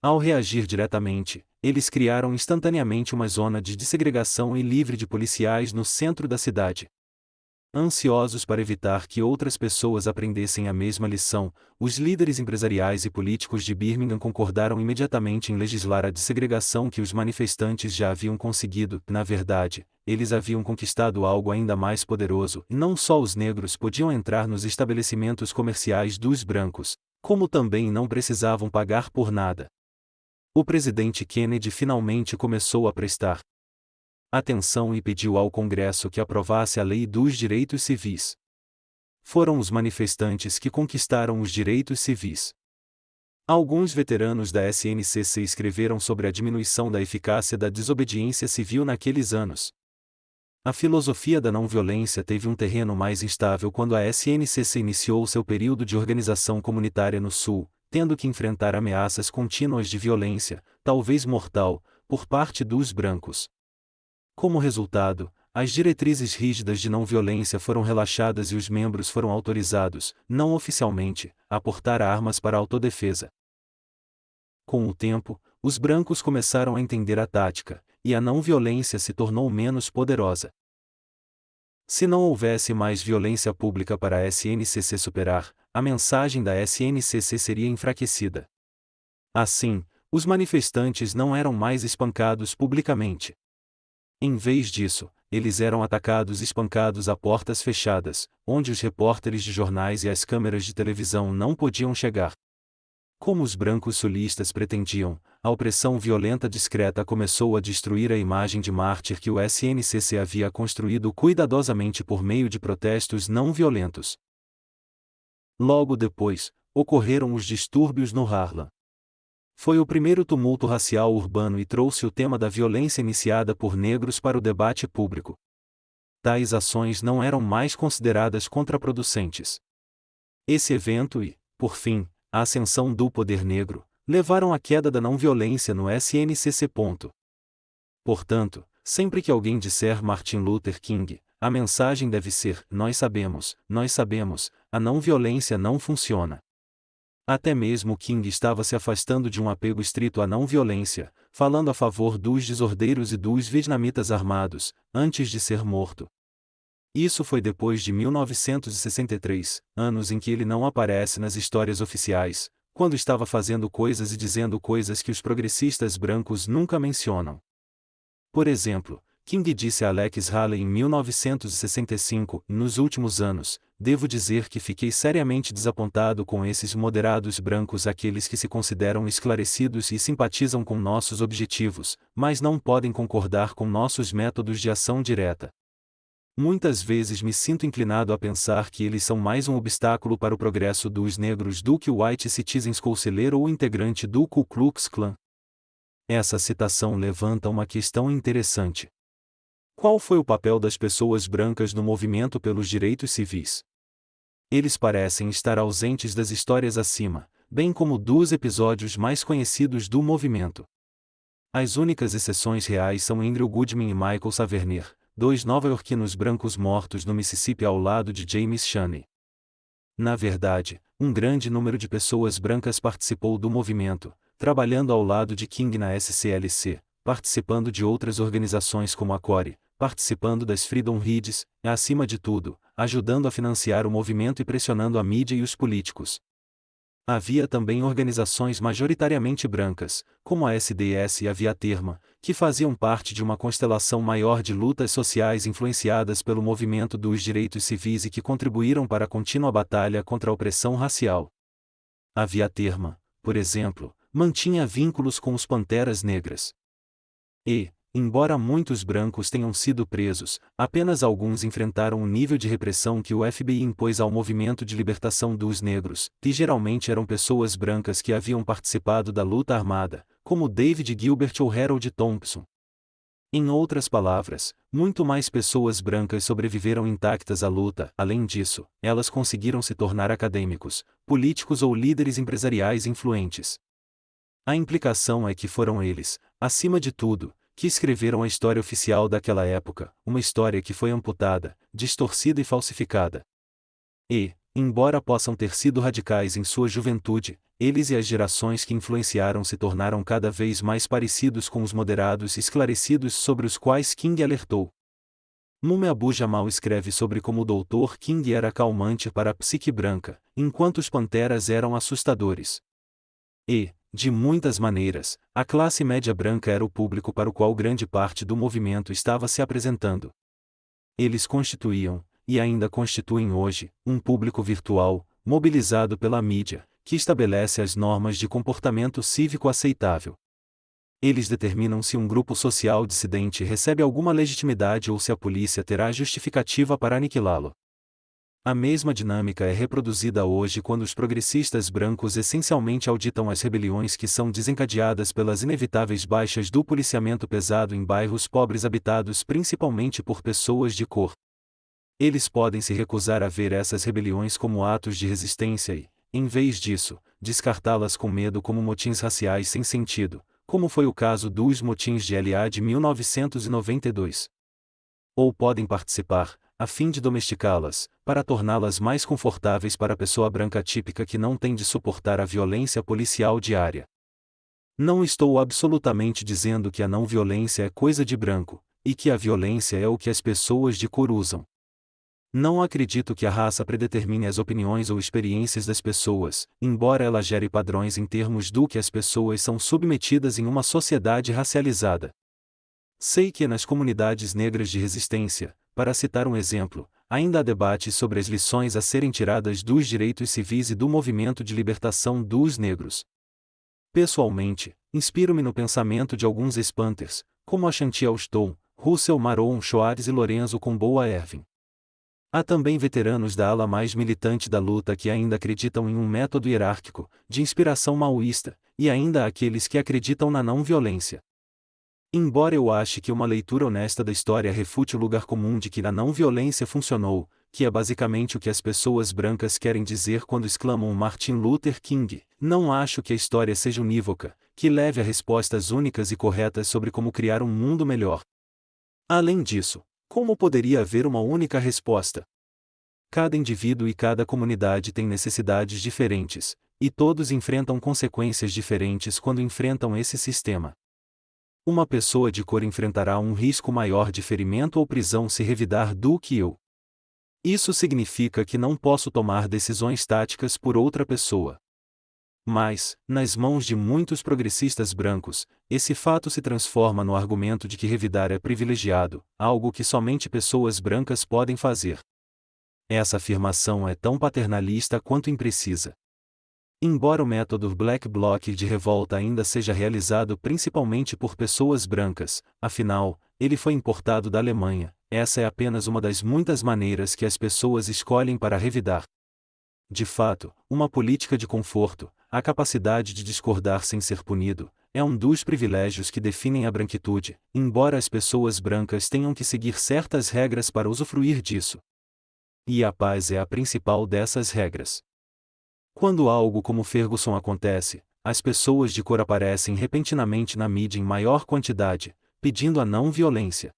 Ao reagir diretamente, eles criaram instantaneamente uma zona de dessegregação e livre de policiais no centro da cidade. Ansiosos para evitar que outras pessoas aprendessem a mesma lição, os líderes empresariais e políticos de Birmingham concordaram imediatamente em legislar a dessegregação que os manifestantes já haviam conseguido. Na verdade, eles haviam conquistado algo ainda mais poderoso. Não só os negros podiam entrar nos estabelecimentos comerciais dos brancos, como também não precisavam pagar por nada. O presidente Kennedy finalmente começou a prestar atenção e pediu ao Congresso que aprovasse a Lei dos Direitos Civis. Foram os manifestantes que conquistaram os direitos civis. Alguns veteranos da SNCC escreveram sobre a diminuição da eficácia da desobediência civil naqueles anos. A filosofia da não-violência teve um terreno mais instável quando a SNCC iniciou seu período de organização comunitária no Sul, tendo que enfrentar ameaças contínuas de violência, talvez mortal, por parte dos brancos. Como resultado, as diretrizes rígidas de não-violência foram relaxadas e os membros foram autorizados, não oficialmente, a portar armas para autodefesa. Com o tempo, os brancos começaram a entender a tática, e a não-violência se tornou menos poderosa. Se não houvesse mais violência pública para a SNCC superar, a mensagem da SNCC seria enfraquecida. Assim, os manifestantes não eram mais espancados publicamente. Em vez disso, eles eram atacados e espancados a portas fechadas, onde os repórteres de jornais e as câmeras de televisão não podiam chegar. Como os brancos sulistas pretendiam, a opressão violenta discreta começou a destruir a imagem de mártir que o SNCC havia construído cuidadosamente por meio de protestos não violentos. Logo depois, ocorreram os distúrbios no Harlem. Foi o primeiro tumulto racial urbano e trouxe o tema da violência iniciada por negros para o debate público. Tais ações não eram mais consideradas contraproducentes. Esse evento e, por fim, a ascensão do poder negro, levaram à queda da não-violência no SNCC. Portanto, sempre que alguém disser Martin Luther King, a mensagem deve ser: nós sabemos, a não-violência não funciona. Até mesmo King estava se afastando de um apego estrito à não-violência, falando a favor dos desordeiros e dos vietnamitas armados, antes de ser morto. Isso foi depois de 1963, anos em que ele não aparece nas histórias oficiais, quando estava fazendo coisas e dizendo coisas que os progressistas brancos nunca mencionam. Por exemplo, King disse a Alex Haley em 1965, nos últimos anos, devo dizer que fiquei seriamente desapontado com esses moderados brancos, aqueles que se consideram esclarecidos e simpatizam com nossos objetivos, mas não podem concordar com nossos métodos de ação direta. Muitas vezes me sinto inclinado a pensar que eles são mais um obstáculo para o progresso dos negros do que o White Citizens Council ou integrante do Ku Klux Klan. Essa citação levanta uma questão interessante. Qual foi o papel das pessoas brancas no movimento pelos direitos civis? Eles parecem estar ausentes das histórias acima, bem como dos episódios mais conhecidos do movimento. As únicas exceções reais são Andrew Goodman e Michael Saverner, dois nova-iorquinos brancos mortos no Mississippi ao lado de James Chaney. Na verdade, um grande número de pessoas brancas participou do movimento, trabalhando ao lado de King na SCLC, participando de outras organizações como a CORE, participando das Freedom Rides, e acima de tudo, ajudando a financiar o movimento e pressionando a mídia e os políticos. Havia também organizações majoritariamente brancas, como a SDS e a Via Terma, que faziam parte de uma constelação maior de lutas sociais influenciadas pelo movimento dos direitos civis e que contribuíram para a contínua batalha contra a opressão racial. A Via Terma, por exemplo, mantinha vínculos com os Panteras Negras. E, embora muitos brancos tenham sido presos, apenas alguns enfrentaram o nível de repressão que o FBI impôs ao movimento de libertação dos negros, que geralmente eram pessoas brancas que haviam participado da luta armada, como David Gilbert ou Harold Thompson. Em outras palavras, muito mais pessoas brancas sobreviveram intactas à luta. Além disso, elas conseguiram se tornar acadêmicos, políticos ou líderes empresariais influentes. A implicação é que foram eles, acima de tudo, que escreveram a história oficial daquela época, uma história que foi amputada, distorcida e falsificada. E, embora possam ter sido radicais em sua juventude, eles e as gerações que influenciaram se tornaram cada vez mais parecidos com os moderados e esclarecidos sobre os quais King alertou. Mume Abu Jamal escreve sobre como o Dr. King era calmante para a psique branca, enquanto os panteras eram assustadores. E, de muitas maneiras, a classe média branca era o público para o qual grande parte do movimento estava se apresentando. Eles constituíam, e ainda constituem hoje, um público virtual, mobilizado pela mídia, que estabelece as normas de comportamento cívico aceitável. Eles determinam se um grupo social dissidente recebe alguma legitimidade ou se a polícia terá justificativa para aniquilá-lo. A mesma dinâmica é reproduzida hoje quando os progressistas brancos essencialmente auditam as rebeliões que são desencadeadas pelas inevitáveis baixas do policiamento pesado em bairros pobres habitados principalmente por pessoas de cor. Eles podem se recusar a ver essas rebeliões como atos de resistência e, em vez disso, descartá-las com medo como motins raciais sem sentido, como foi o caso dos motins de LA de 1992. Ou podem participar, a fim de domesticá-las, para torná-las mais confortáveis para a pessoa branca típica que não tem de suportar a violência policial diária. Não estou absolutamente dizendo que a não-violência é coisa de branco, e que a violência é o que as pessoas de cor usam. Não acredito que a raça predetermine as opiniões ou experiências das pessoas, embora ela gere padrões em termos do que as pessoas são submetidas em uma sociedade racializada. Sei que nas comunidades negras de resistência, para citar um exemplo, ainda há debates sobre as lições a serem tiradas dos direitos civis e do movimento de libertação dos negros. Pessoalmente, inspiro-me no pensamento de alguns Spanters, como Ashanti Alston, Russell Maroon Schwartz e Lorenzo Comboa Ervin. Há também veteranos da ala mais militante da luta que ainda acreditam em um método hierárquico, de inspiração maoísta, e ainda há aqueles que acreditam na não-violência. Embora eu ache que uma leitura honesta da história refute o lugar comum de que a não-violência funcionou, que é basicamente o que as pessoas brancas querem dizer quando exclamam Martin Luther King, não acho que a história seja unívoca, que leve a respostas únicas e corretas sobre como criar um mundo melhor. Além disso, como poderia haver uma única resposta? Cada indivíduo e cada comunidade tem necessidades diferentes, e todos enfrentam consequências diferentes quando enfrentam esse sistema. Uma pessoa de cor enfrentará um risco maior de ferimento ou prisão se revidar do que eu. Isso significa que não posso tomar decisões táticas por outra pessoa. Mas, nas mãos de muitos progressistas brancos, esse fato se transforma no argumento de que revidar é privilegiado, algo que somente pessoas brancas podem fazer. Essa afirmação é tão paternalista quanto imprecisa. Embora o método Black Bloc de revolta ainda seja realizado principalmente por pessoas brancas, afinal, ele foi importado da Alemanha, essa é apenas uma das muitas maneiras que as pessoas escolhem para revidar. De fato, uma política de conforto, a capacidade de discordar sem ser punido, é um dos privilégios que definem a branquitude, embora as pessoas brancas tenham que seguir certas regras para usufruir disso. E a paz é a principal dessas regras. Quando algo como Ferguson acontece, as pessoas de cor aparecem repentinamente na mídia em maior quantidade, pedindo a não violência.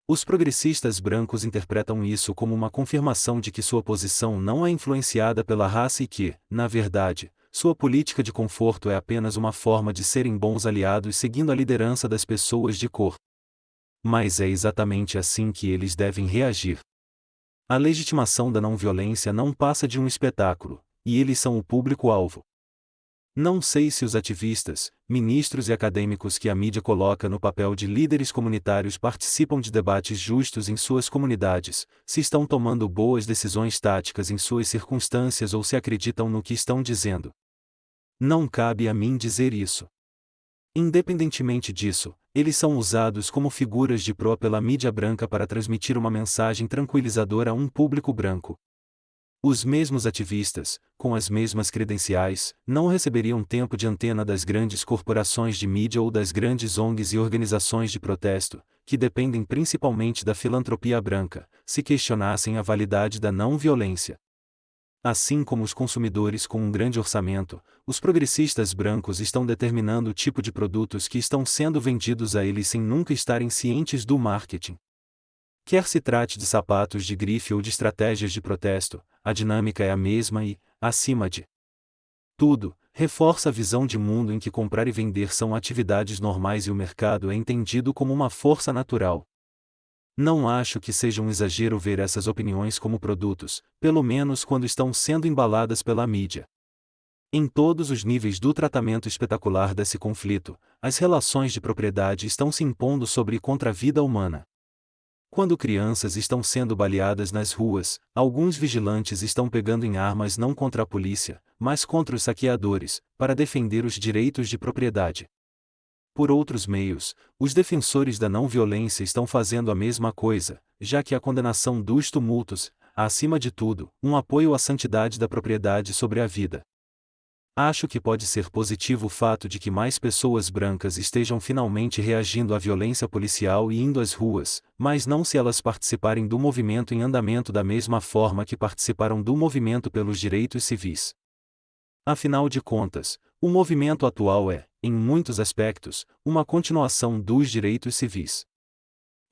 Os progressistas brancos interpretam isso como uma confirmação de que sua posição não é influenciada pela raça e que, na verdade, sua política de conforto é apenas uma forma de serem bons aliados seguindo a liderança das pessoas de cor. Mas é exatamente assim que eles devem reagir. A legitimação da não-violência não passa de um espetáculo, e eles são o público-alvo. Não sei se os ativistas, ministros e acadêmicos que a mídia coloca no papel de líderes comunitários participam de debates justos em suas comunidades, se estão tomando boas decisões táticas em suas circunstâncias ou se acreditam no que estão dizendo. Não cabe a mim dizer isso. Independentemente disso, eles são usados como figuras de proa pela mídia branca para transmitir uma mensagem tranquilizadora a um público branco. Os mesmos ativistas, com as mesmas credenciais, não receberiam tempo de antena das grandes corporações de mídia ou das grandes ONGs e organizações de protesto, que dependem principalmente da filantropia branca, se questionassem a validade da não-violência. Assim como os consumidores com um grande orçamento, os progressistas brancos estão determinando o tipo de produtos que estão sendo vendidos a eles sem nunca estarem cientes do marketing. Quer se trate de sapatos de grife ou de estratégias de protesto, a dinâmica é a mesma e, acima de tudo, reforça a visão de mundo em que comprar e vender são atividades normais e o mercado é entendido como uma força natural. Não acho que seja um exagero ver essas opiniões como produtos, pelo menos quando estão sendo embaladas pela mídia. Em todos os níveis do tratamento espetacular desse conflito, as relações de propriedade estão se impondo sobre e contra a vida humana. Quando crianças estão sendo baleadas nas ruas, alguns vigilantes estão pegando em armas não contra a polícia, mas contra os saqueadores, para defender os direitos de propriedade. Por outros meios, os defensores da não-violência estão fazendo a mesma coisa, já que a condenação dos tumultos, acima de tudo, um apoio à santidade da propriedade sobre a vida. Acho que pode ser positivo o fato de que mais pessoas brancas estejam finalmente reagindo à violência policial e indo às ruas, mas não se elas participarem do movimento em andamento da mesma forma que participaram do movimento pelos direitos civis. Afinal de contas, o movimento atual é, em muitos aspectos, uma continuação dos direitos civis.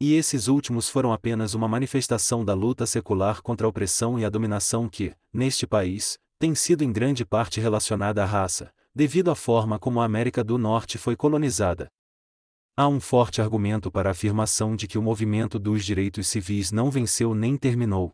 E esses últimos foram apenas uma manifestação da luta secular contra a opressão e a dominação que, neste país, tem sido em grande parte relacionada à raça, devido à forma como a América do Norte foi colonizada. Há um forte argumento para a afirmação de que o movimento dos direitos civis não venceu nem terminou.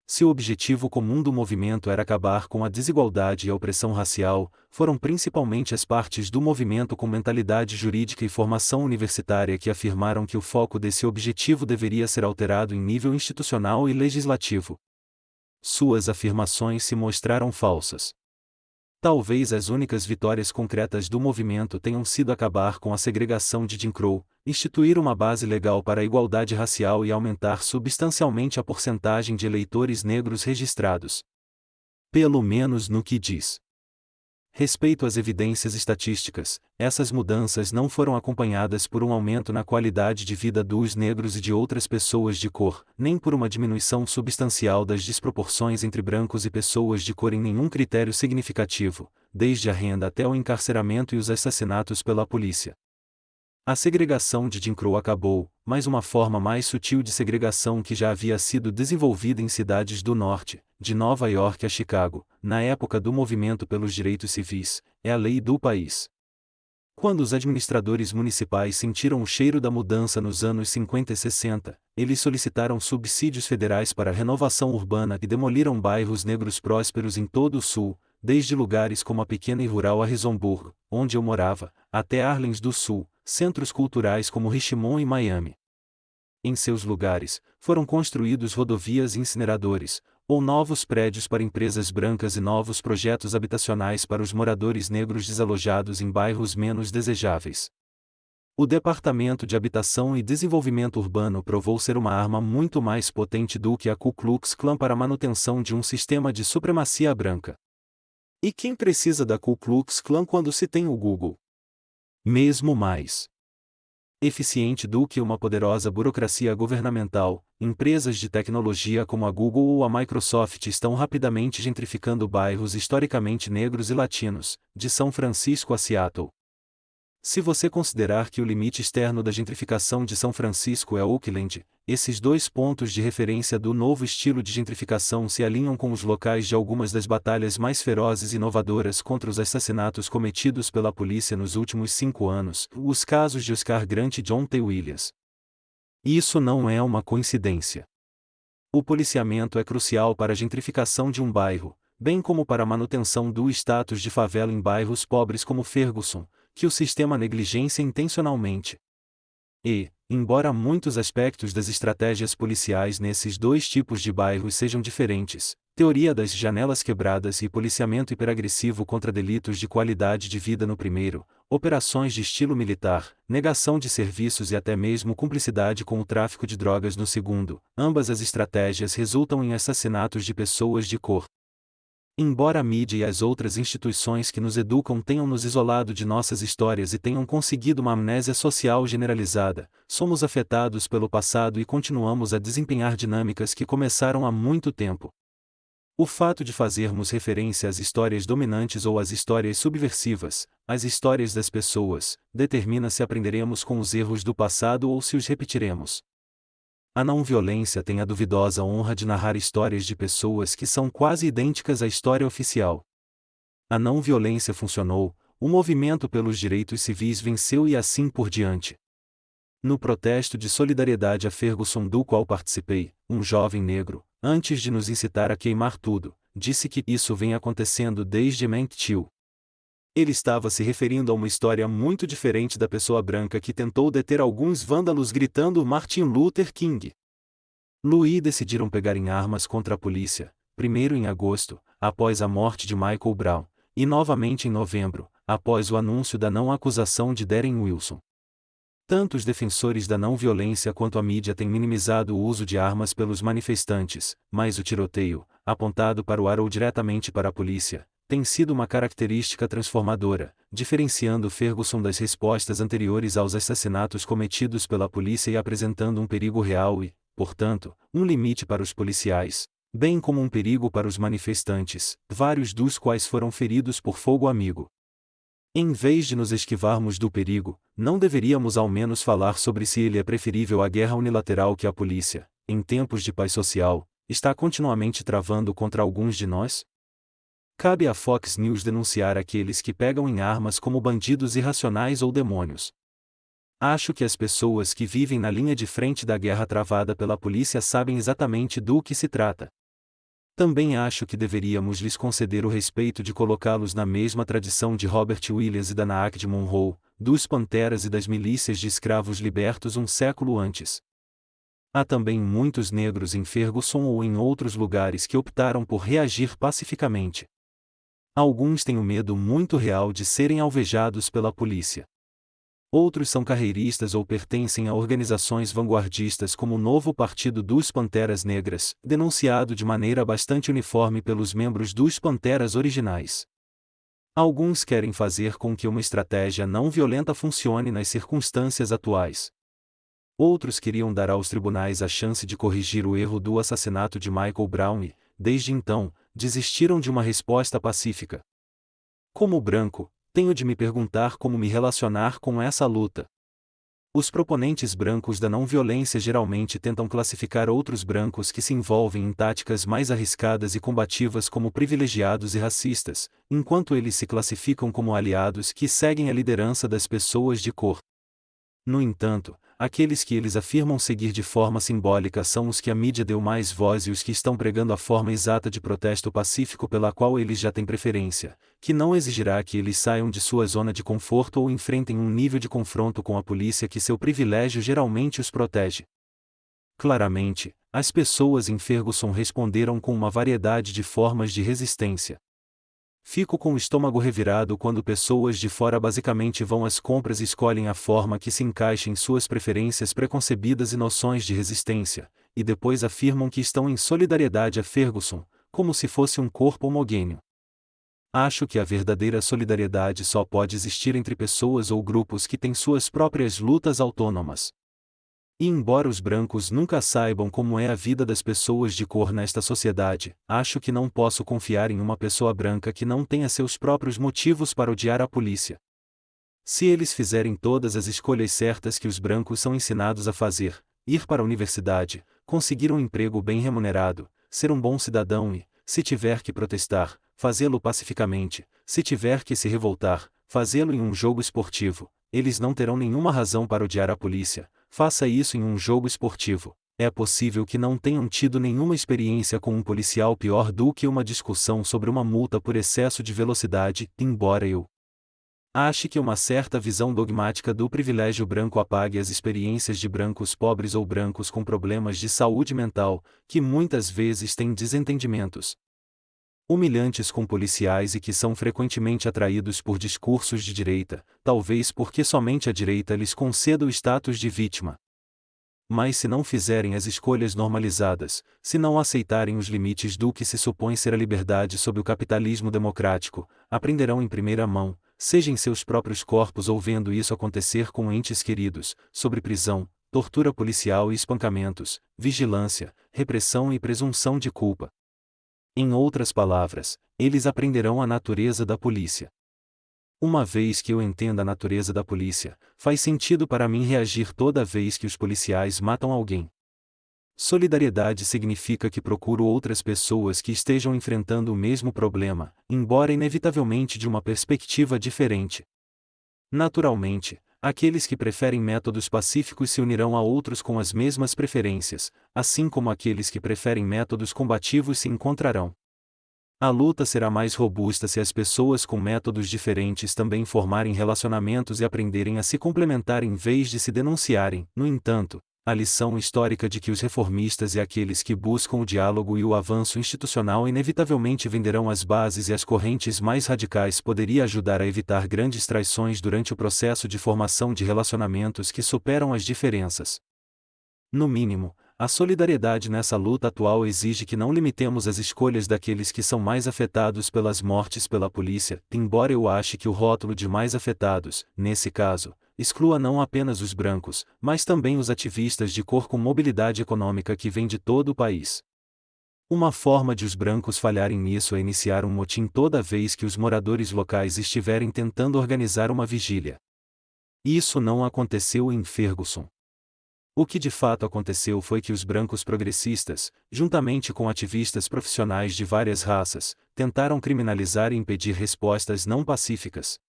Se o objetivo comum do movimento era acabar com a desigualdade e a opressão racial, foram principalmente as partes do movimento com mentalidade jurídica e formação universitária que afirmaram que o foco desse objetivo deveria ser alterado em nível institucional e legislativo. Suas afirmações se mostraram falsas. Talvez as únicas vitórias concretas do movimento tenham sido acabar com a segregação de Jim Crow, instituir uma base legal para a igualdade racial e aumentar substancialmente a porcentagem de eleitores negros registrados. Pelo menos no que diz respeito às evidências estatísticas, essas mudanças não foram acompanhadas por um aumento na qualidade de vida dos negros e de outras pessoas de cor, nem por uma diminuição substancial das desproporções entre brancos e pessoas de cor em nenhum critério significativo, desde a renda até o encarceramento e os assassinatos pela polícia. A segregação de Jim Crow acabou, mas uma forma mais sutil de segregação que já havia sido desenvolvida em cidades do norte, de Nova York a Chicago, na época do movimento pelos direitos civis, é a lei do país. Quando os administradores municipais sentiram o cheiro da mudança nos anos 50 e 60, eles solicitaram subsídios federais para a renovação urbana e demoliram bairros negros prósperos em todo o sul, desde lugares como a pequena e rural Harrisonburg, onde eu morava, até Arlens do Sul, centros culturais como Richmond e Miami. Em seus lugares, foram construídos rodovias e incineradores, ou novos prédios para empresas brancas e novos projetos habitacionais para os moradores negros desalojados em bairros menos desejáveis. O Departamento de Habitação e Desenvolvimento Urbano provou ser uma arma muito mais potente do que a Ku Klux Klan para a manutenção de um sistema de supremacia branca. E quem precisa da Ku Klux Klan quando se tem o Google? Mesmo mais eficiente do que uma poderosa burocracia governamental, empresas de tecnologia como a Google ou a Microsoft estão rapidamente gentrificando bairros historicamente negros e latinos, de São Francisco a Seattle. Se você considerar que o limite externo da gentrificação de São Francisco é Oakland, esses dois pontos de referência do novo estilo de gentrificação se alinham com os locais de algumas das batalhas mais ferozes e inovadoras contra os assassinatos cometidos pela polícia nos últimos 5 anos, os casos de Oscar Grant e John T. Williams. Isso não é uma coincidência. O policiamento é crucial para a gentrificação de um bairro, bem como para a manutenção do status de favela em bairros pobres como Ferguson, que o sistema negligencia intencionalmente. E, embora muitos aspectos das estratégias policiais nesses dois tipos de bairros sejam diferentes, teoria das janelas quebradas e policiamento hiperagressivo contra delitos de qualidade de vida no primeiro, operações de estilo militar, negação de serviços e até mesmo cumplicidade com o tráfico de drogas no segundo, ambas as estratégias resultam em assassinatos de pessoas de cor. Embora a mídia e as outras instituições que nos educam tenham nos isolado de nossas histórias e tenham conseguido uma amnésia social generalizada, somos afetados pelo passado e continuamos a desempenhar dinâmicas que começaram há muito tempo. O fato de fazermos referência às histórias dominantes ou às histórias subversivas, às histórias das pessoas, determina se aprenderemos com os erros do passado ou se os repetiremos. A não-violência tem a duvidosa honra de narrar histórias de pessoas que são quase idênticas à história oficial. A não-violência funcionou, o movimento pelos direitos civis venceu e assim por diante. No protesto de solidariedade a Ferguson do qual participei, um jovem negro, antes de nos incitar a queimar tudo, disse que isso vem acontecendo desde Mankato. Ele estava se referindo a uma história muito diferente da pessoa branca que tentou deter alguns vândalos gritando Martin Luther King. Louis decidiram pegar em armas contra a polícia, primeiro em agosto, após a morte de Michael Brown, e novamente em novembro, após o anúncio da não acusação de Darren Wilson. Tanto os defensores da não-violência quanto a mídia têm minimizado o uso de armas pelos manifestantes, mas o tiroteio, apontado para o ar ou diretamente para a polícia, tem sido uma característica transformadora, diferenciando Ferguson das respostas anteriores aos assassinatos cometidos pela polícia e apresentando um perigo real e, portanto, um limite para os policiais, bem como um perigo para os manifestantes, vários dos quais foram feridos por fogo amigo. Em vez de nos esquivarmos do perigo, não deveríamos ao menos falar sobre se ele é preferível à guerra unilateral que a polícia, em tempos de paz social, está continuamente travando contra alguns de nós? Cabe à Fox News denunciar aqueles que pegam em armas como bandidos irracionais ou demônios. Acho que as pessoas que vivem na linha de frente da guerra travada pela polícia sabem exatamente do que se trata. Também acho que deveríamos lhes conceder o respeito de colocá-los na mesma tradição de Robert Williams e da Naakd Monroe, dos Panteras e das milícias de escravos libertos um século antes. Há também muitos negros em Ferguson ou em outros lugares que optaram por reagir pacificamente. Alguns têm um medo muito real de serem alvejados pela polícia. Outros são carreiristas ou pertencem a organizações vanguardistas como o novo Partido dos Panteras Negras, denunciado de maneira bastante uniforme pelos membros dos Panteras originais. Alguns querem fazer com que uma estratégia não violenta funcione nas circunstâncias atuais. Outros queriam dar aos tribunais a chance de corrigir o erro do assassinato de Michael Brown e, desde então, desistiram de uma resposta pacífica. Como branco, tenho de me perguntar como me relacionar com essa luta. Os proponentes brancos da não-violência geralmente tentam classificar outros brancos que se envolvem em táticas mais arriscadas e combativas como privilegiados e racistas, enquanto eles se classificam como aliados que seguem a liderança das pessoas de cor. No entanto, aqueles que eles afirmam seguir de forma simbólica são os que a mídia deu mais voz e os que estão pregando a forma exata de protesto pacífico pela qual eles já têm preferência, que não exigirá que eles saiam de sua zona de conforto ou enfrentem um nível de confronto com a polícia que seu privilégio geralmente os protege. Claramente, as pessoas em Ferguson responderam com uma variedade de formas de resistência. Fico com o estômago revirado quando pessoas de fora basicamente vão às compras e escolhem a forma que se encaixa em suas preferências preconcebidas e noções de resistência, e depois afirmam que estão em solidariedade a Ferguson, como se fosse um corpo homogêneo. Acho que a verdadeira solidariedade só pode existir entre pessoas ou grupos que têm suas próprias lutas autônomas. E embora os brancos nunca saibam como é a vida das pessoas de cor nesta sociedade, acho que não posso confiar em uma pessoa branca que não tenha seus próprios motivos para odiar a polícia. Se eles fizerem todas as escolhas certas que os brancos são ensinados a fazer, ir para a universidade, conseguir um emprego bem remunerado, ser um bom cidadão e, se tiver que protestar, fazê-lo pacificamente, se tiver que se revoltar, fazê-lo em um jogo esportivo, eles não terão nenhuma razão para odiar a polícia. Faça isso em um jogo esportivo. É possível que não tenham tido nenhuma experiência com um policial pior do que uma discussão sobre uma multa por excesso de velocidade, embora eu ache que uma certa visão dogmática do privilégio branco apague as experiências de brancos pobres ou brancos com problemas de saúde mental, que muitas vezes têm desentendimentos humilhantes com policiais e que são frequentemente atraídos por discursos de direita, talvez porque somente a direita lhes conceda o status de vítima. Mas se não fizerem as escolhas normalizadas, se não aceitarem os limites do que se supõe ser a liberdade sob o capitalismo democrático, aprenderão em primeira mão, seja em seus próprios corpos ou vendo isso acontecer com entes queridos, sobre prisão, tortura policial e espancamentos, vigilância, repressão e presunção de culpa. Em outras palavras, eles aprenderão a natureza da polícia. Uma vez que eu entenda a natureza da polícia, faz sentido para mim reagir toda vez que os policiais matam alguém. Solidariedade significa que procuro outras pessoas que estejam enfrentando o mesmo problema, embora inevitavelmente de uma perspectiva diferente. Naturalmente, aqueles que preferem métodos pacíficos se unirão a outros com as mesmas preferências, assim como aqueles que preferem métodos combativos se encontrarão. A luta será mais robusta se as pessoas com métodos diferentes também formarem relacionamentos e aprenderem a se complementar em vez de se denunciarem. No entanto, a lição histórica de que os reformistas e aqueles que buscam o diálogo e o avanço institucional inevitavelmente venderão as bases e as correntes mais radicais poderia ajudar a evitar grandes traições durante o processo de formação de relacionamentos que superam as diferenças. No mínimo, a solidariedade nessa luta atual exige que não limitemos as escolhas daqueles que são mais afetados pelas mortes pela polícia, embora eu ache que o rótulo de mais afetados, nesse caso, exclua não apenas os brancos, mas também os ativistas de cor com mobilidade econômica que vêm de todo o país. Uma forma de os brancos falharem nisso é iniciar um motim toda vez que os moradores locais estiverem tentando organizar uma vigília. Isso não aconteceu em Ferguson. O que de fato aconteceu foi que os brancos progressistas, juntamente com ativistas profissionais de várias raças, tentaram criminalizar e impedir respostas não pacíficas.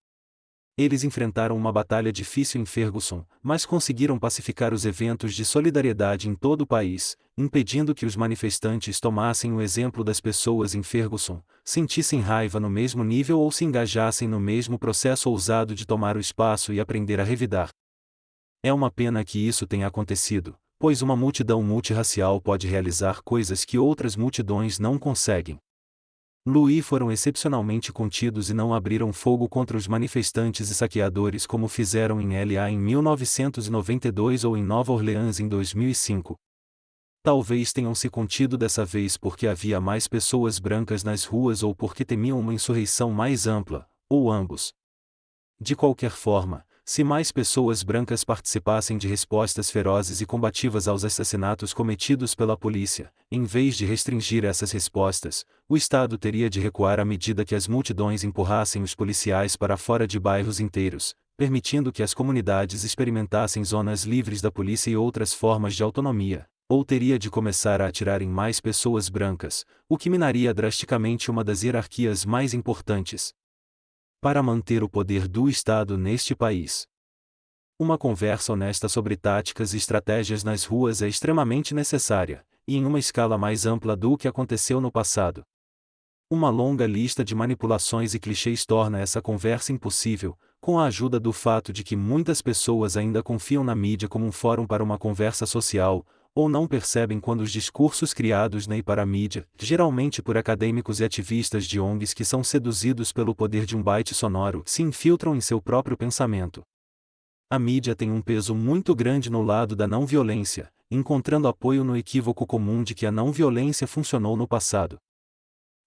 Eles enfrentaram uma batalha difícil em Ferguson, mas conseguiram pacificar os eventos de solidariedade em todo o país, impedindo que os manifestantes tomassem o exemplo das pessoas em Ferguson, sentissem raiva no mesmo nível ou se engajassem no mesmo processo ousado de tomar o espaço e aprender a revidar. É uma pena que isso tenha acontecido, pois uma multidão multirracial pode realizar coisas que outras multidões não conseguem. Louis foram excepcionalmente contidos e não abriram fogo contra os manifestantes e saqueadores como fizeram em LA em 1992 ou em Nova Orleans em 2005. Talvez tenham se contido dessa vez porque havia mais pessoas brancas nas ruas ou porque temiam uma insurreição mais ampla, ou ambos. De qualquer forma, se mais pessoas brancas participassem de respostas ferozes e combativas aos assassinatos cometidos pela polícia, em vez de restringir essas respostas, o Estado teria de recuar à medida que as multidões empurrassem os policiais para fora de bairros inteiros, permitindo que as comunidades experimentassem zonas livres da polícia e outras formas de autonomia, ou teria de começar a atirar em mais pessoas brancas, o que minaria drasticamente uma das hierarquias mais importantes para manter o poder do Estado neste país. Uma conversa honesta sobre táticas e estratégias nas ruas é extremamente necessária, e em uma escala mais ampla do que aconteceu no passado. Uma longa lista de manipulações e clichês torna essa conversa impossível, com a ajuda do fato de que muitas pessoas ainda confiam na mídia como um fórum para uma conversa social, ou não percebem quando os discursos criados na e para a mídia, geralmente por acadêmicos e ativistas de ONGs que são seduzidos pelo poder de um byte sonoro, se infiltram em seu próprio pensamento. A mídia tem um peso muito grande no lado da não-violência, encontrando apoio no equívoco comum de que a não-violência funcionou no passado.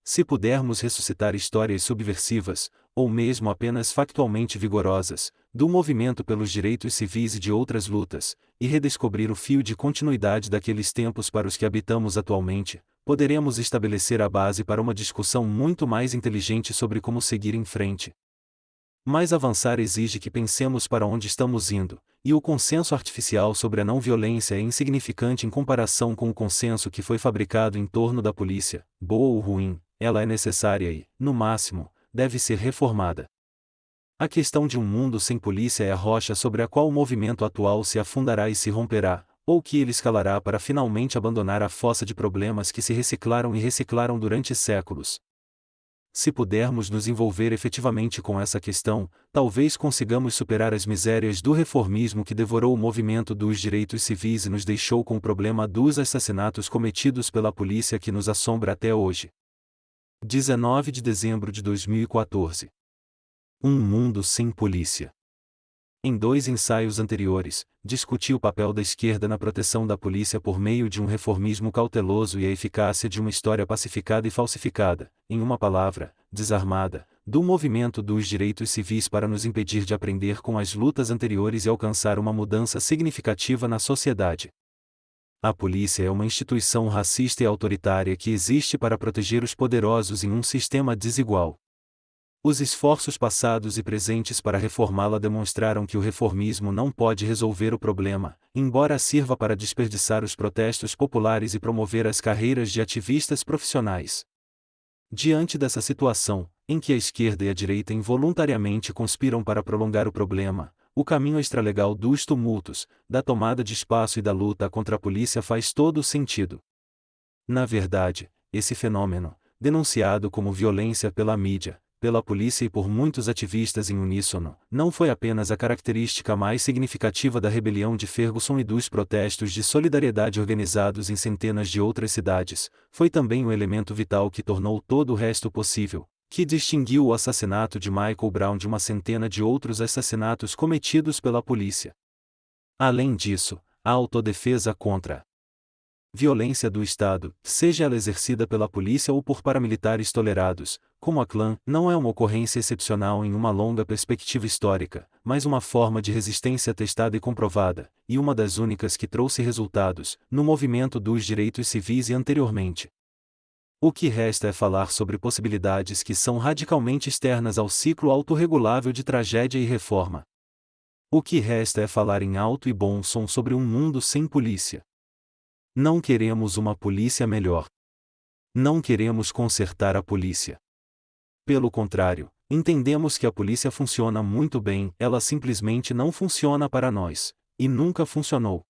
Se pudermos ressuscitar histórias subversivas, ou mesmo apenas factualmente vigorosas, do movimento pelos direitos civis e de outras lutas, e redescobrir o fio de continuidade daqueles tempos para os que habitamos atualmente, poderemos estabelecer a base para uma discussão muito mais inteligente sobre como seguir em frente. Mas avançar exige que pensemos para onde estamos indo, e o consenso artificial sobre a não-violência é insignificante em comparação com o consenso que foi fabricado em torno da polícia, boa ou ruim. Ela é necessária e, no máximo, deve ser reformada. A questão de um mundo sem polícia é a rocha sobre a qual o movimento atual se afundará e se romperá, ou que ele escalará para finalmente abandonar a fossa de problemas que se reciclaram e reciclaram durante séculos. Se pudermos nos envolver efetivamente com essa questão, talvez consigamos superar as misérias do reformismo que devorou o movimento dos direitos civis e nos deixou com o problema dos assassinatos cometidos pela polícia que nos assombra até hoje. 19 de dezembro de 2014. Um mundo sem polícia. Em 2 ensaios anteriores, discuti o papel da esquerda na proteção da polícia por meio de um reformismo cauteloso e a eficácia de uma história pacificada e falsificada, em uma palavra, desarmada, do movimento dos direitos civis para nos impedir de aprender com as lutas anteriores e alcançar uma mudança significativa na sociedade. A polícia é uma instituição racista e autoritária que existe para proteger os poderosos em um sistema desigual. Os esforços passados e presentes para reformá-la demonstraram que o reformismo não pode resolver o problema, embora sirva para desperdiçar os protestos populares e promover as carreiras de ativistas profissionais. Diante dessa situação, em que a esquerda e a direita involuntariamente conspiram para prolongar o problema, o caminho extralegal dos tumultos, da tomada de espaço e da luta contra a polícia faz todo o sentido. Na verdade, esse fenômeno, denunciado como violência pela mídia, pela polícia e por muitos ativistas em uníssono, não foi apenas a característica mais significativa da rebelião de Ferguson e dos protestos de solidariedade organizados em centenas de outras cidades, foi também o elemento vital que tornou todo o resto possível, que distinguiu o assassinato de Michael Brown de uma centena de outros assassinatos cometidos pela polícia. Além disso, a autodefesa contra a violência do Estado, seja ela exercida pela polícia ou por paramilitares tolerados, como a Klan, não é uma ocorrência excepcional em uma longa perspectiva histórica, mas uma forma de resistência testada e comprovada, e uma das únicas que trouxe resultados, no movimento dos direitos civis e anteriormente. O que resta é falar sobre possibilidades que são radicalmente externas ao ciclo autorregulável de tragédia e reforma. O que resta é falar em alto e bom som sobre um mundo sem polícia. Não queremos uma polícia melhor. Não queremos consertar a polícia. Pelo contrário, entendemos que a polícia funciona muito bem, ela simplesmente não funciona para nós, e nunca funcionou.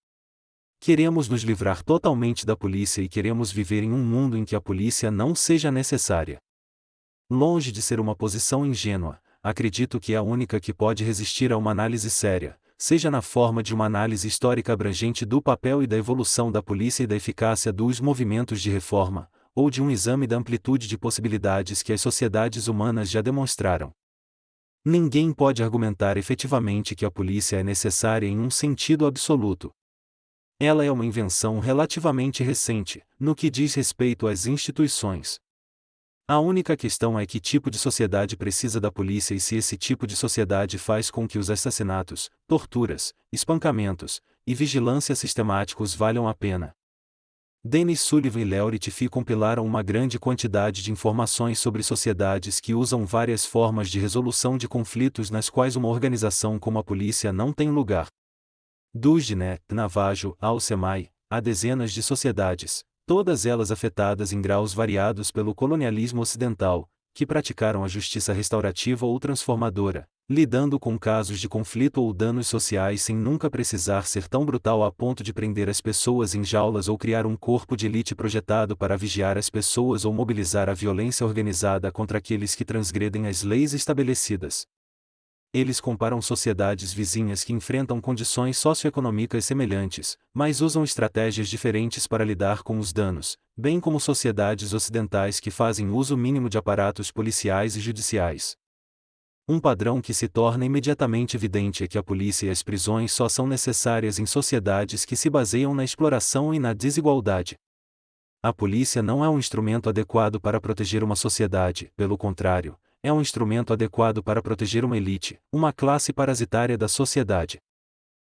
Queremos nos livrar totalmente da polícia e queremos viver em um mundo em que a polícia não seja necessária. Longe de ser uma posição ingênua, acredito que é a única que pode resistir a uma análise séria, seja na forma de uma análise histórica abrangente do papel e da evolução da polícia e da eficácia dos movimentos de reforma, ou de um exame da amplitude de possibilidades que as sociedades humanas já demonstraram. Ninguém pode argumentar efetivamente que a polícia é necessária em um sentido absoluto. Ela é uma invenção relativamente recente, no que diz respeito às instituições. A única questão é que tipo de sociedade precisa da polícia e se esse tipo de sociedade faz com que os assassinatos, torturas, espancamentos e vigilância sistemáticos valham a pena. Dennis Sullivan e Leo Ritchie compilaram uma grande quantidade de informações sobre sociedades que usam várias formas de resolução de conflitos nas quais uma organização como a polícia não tem lugar. Dos Guiné, Navajo, ao Semai, há dezenas de sociedades, todas elas afetadas em graus variados pelo colonialismo ocidental, que praticaram a justiça restaurativa ou transformadora, lidando com casos de conflito ou danos sociais sem nunca precisar ser tão brutal a ponto de prender as pessoas em jaulas ou criar um corpo de elite projetado para vigiar as pessoas ou mobilizar a violência organizada contra aqueles que transgredem as leis estabelecidas. Eles comparam sociedades vizinhas que enfrentam condições socioeconômicas semelhantes, mas usam estratégias diferentes para lidar com os danos, bem como sociedades ocidentais que fazem uso mínimo de aparatos policiais e judiciais. Um padrão que se torna imediatamente evidente é que a polícia e as prisões só são necessárias em sociedades que se baseiam na exploração e na desigualdade. A polícia não é um instrumento adequado para proteger uma sociedade, pelo contrário, é um instrumento adequado para proteger uma elite, uma classe parasitária da sociedade.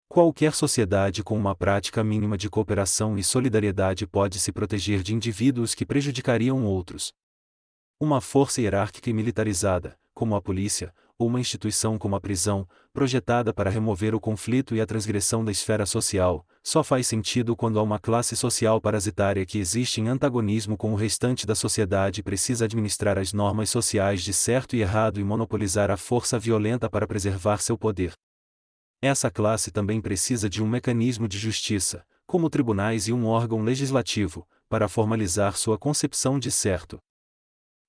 Qualquer sociedade com uma prática mínima de cooperação e solidariedade pode se proteger de indivíduos que prejudicariam outros. Uma força hierárquica e militarizada, como a polícia, ou uma instituição como a prisão, projetada para remover o conflito e a transgressão da esfera social, só faz sentido quando há uma classe social parasitária que existe em antagonismo com o restante da sociedade e precisa administrar as normas sociais de certo e errado e monopolizar a força violenta para preservar seu poder. Essa classe também precisa de um mecanismo de justiça, como tribunais e um órgão legislativo, para formalizar sua concepção de certo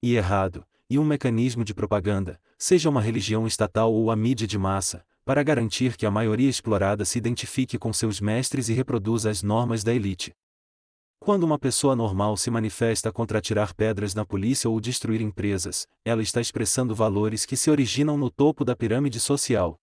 e errado, e um mecanismo de propaganda, seja uma religião estatal ou a mídia de massa, para garantir que a maioria explorada se identifique com seus mestres e reproduza as normas da elite. Quando uma pessoa normal se manifesta contra atirar pedras na polícia ou destruir empresas, ela está expressando valores que se originam no topo da pirâmide social.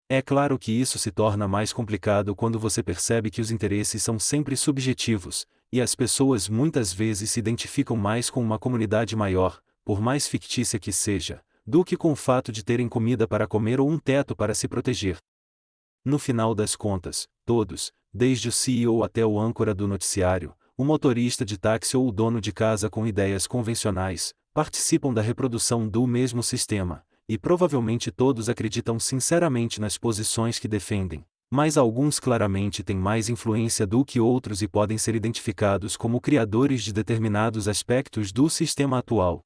É claro que isso se torna mais complicado quando você percebe que os interesses são sempre subjetivos, e as pessoas muitas vezes se identificam mais com uma comunidade maior, por mais fictícia que seja, do que com o fato de terem comida para comer ou um teto para se proteger. No final das contas, todos, desde o CEO até o âncora do noticiário, o motorista de táxi ou o dono de casa com ideias convencionais, participam da reprodução do mesmo sistema, e provavelmente todos acreditam sinceramente nas posições que defendem, mas alguns claramente têm mais influência do que outros e podem ser identificados como criadores de determinados aspectos do sistema atual.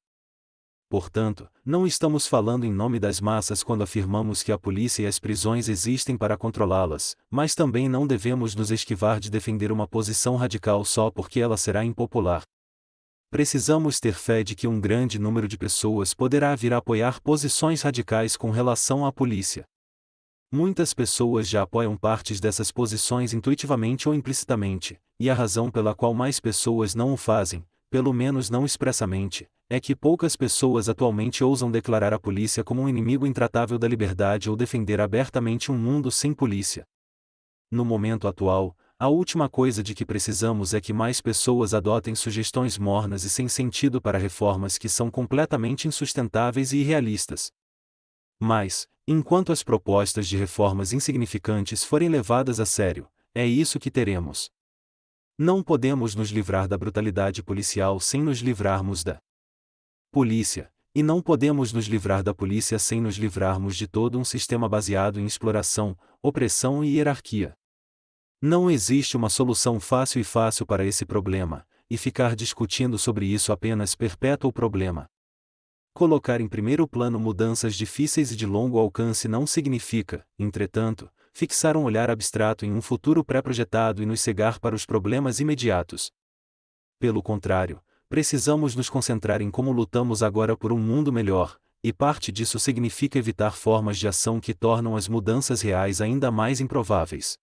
Portanto, não estamos falando em nome das massas quando afirmamos que a polícia e as prisões existem para controlá-las, mas também não devemos nos esquivar de defender uma posição radical só porque ela será impopular. Precisamos ter fé de que um grande número de pessoas poderá vir a apoiar posições radicais com relação à polícia. Muitas pessoas já apoiam partes dessas posições intuitivamente ou implicitamente, e a razão pela qual mais pessoas não o fazem, pelo menos não expressamente, é que poucas pessoas atualmente ousam declarar a polícia como um inimigo intratável da liberdade ou defender abertamente um mundo sem polícia. No momento atual, a última coisa de que precisamos é que mais pessoas adotem sugestões mornas e sem sentido para reformas que são completamente insustentáveis e irrealistas. Mas, enquanto as propostas de reformas insignificantes forem levadas a sério, é isso que teremos. Não podemos nos livrar da brutalidade policial sem nos livrarmos da polícia, e não podemos nos livrar da polícia sem nos livrarmos de todo um sistema baseado em exploração, opressão e hierarquia. Não existe uma solução fácil para esse problema, e ficar discutindo sobre isso apenas perpetua o problema. Colocar em primeiro plano mudanças difíceis e de longo alcance não significa, entretanto, fixar um olhar abstrato em um futuro pré-projetado e nos cegar para os problemas imediatos. Pelo contrário, precisamos nos concentrar em como lutamos agora por um mundo melhor, e parte disso significa evitar formas de ação que tornam as mudanças reais ainda mais improváveis.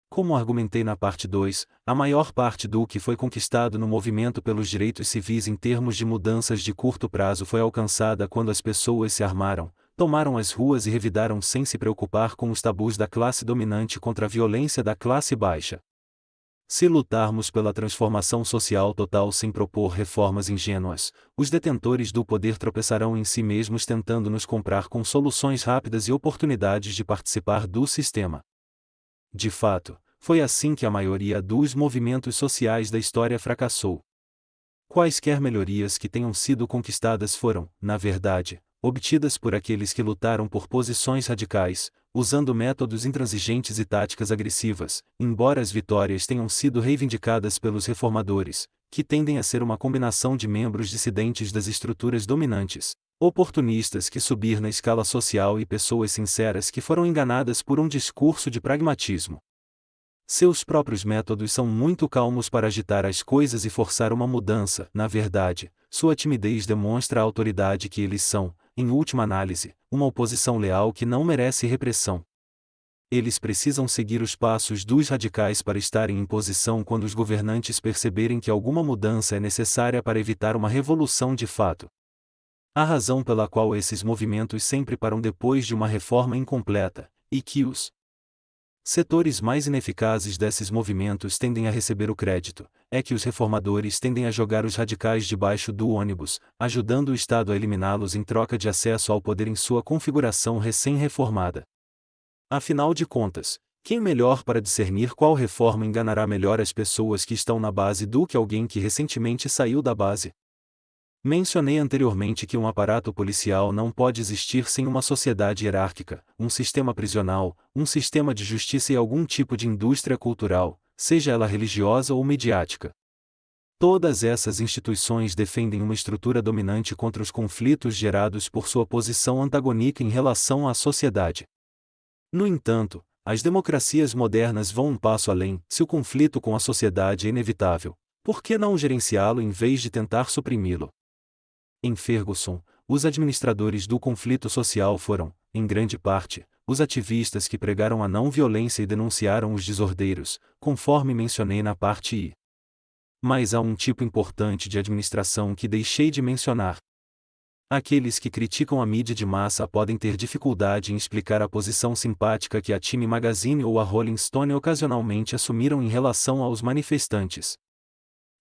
Como argumentei na parte 2, a maior parte do que foi conquistado no movimento pelos direitos civis em termos de mudanças de curto prazo foi alcançada quando as pessoas se armaram, tomaram as ruas e revidaram sem se preocupar com os tabus da classe dominante contra a violência da classe baixa. Se lutarmos pela transformação social total sem propor reformas ingênuas, os detentores do poder tropeçarão em si mesmos tentando nos comprar com soluções rápidas e oportunidades de participar do sistema. De fato, foi assim que a maioria dos movimentos sociais da história fracassou. Quaisquer melhorias que tenham sido conquistadas foram, na verdade, obtidas por aqueles que lutaram por posições radicais, usando métodos intransigentes e táticas agressivas, embora as vitórias tenham sido reivindicadas pelos reformadores, que tendem a ser uma combinação de membros dissidentes das estruturas dominantes, oportunistas que subir na escala social e pessoas sinceras que foram enganadas por um discurso de pragmatismo. Seus próprios métodos são muito calmos para agitar as coisas e forçar uma mudança. Na verdade, sua timidez demonstra a autoridade que eles são, em última análise, uma oposição leal que não merece repressão. Eles precisam seguir os passos dos radicais para estarem em posição quando os governantes perceberem que alguma mudança é necessária para evitar uma revolução de fato. A razão pela qual esses movimentos sempre param depois de uma reforma incompleta, e que os setores mais ineficazes desses movimentos tendem a receber o crédito, é que os reformadores tendem a jogar os radicais debaixo do ônibus, ajudando o Estado a eliminá-los em troca de acesso ao poder em sua configuração recém-reformada. Afinal de contas, quem melhor para discernir qual reforma enganará melhor as pessoas que estão na base do que alguém que recentemente saiu da base? Mencionei anteriormente que um aparato policial não pode existir sem uma sociedade hierárquica, um sistema prisional, um sistema de justiça e algum tipo de indústria cultural, seja ela religiosa ou midiática. Todas essas instituições defendem uma estrutura dominante contra os conflitos gerados por sua posição antagônica em relação à sociedade. No entanto, as democracias modernas vão um passo além. Se o conflito com a sociedade é inevitável, por que não gerenciá-lo em vez de tentar suprimi-lo? Em Ferguson, os administradores do conflito social foram, em grande parte, os ativistas que pregaram a não violência e denunciaram os desordeiros, conforme mencionei na parte I. Mas há um tipo importante de administração que deixei de mencionar. Aqueles que criticam a mídia de massa podem ter dificuldade em explicar a posição simpática que a Time Magazine ou a Rolling Stone ocasionalmente assumiram em relação aos manifestantes.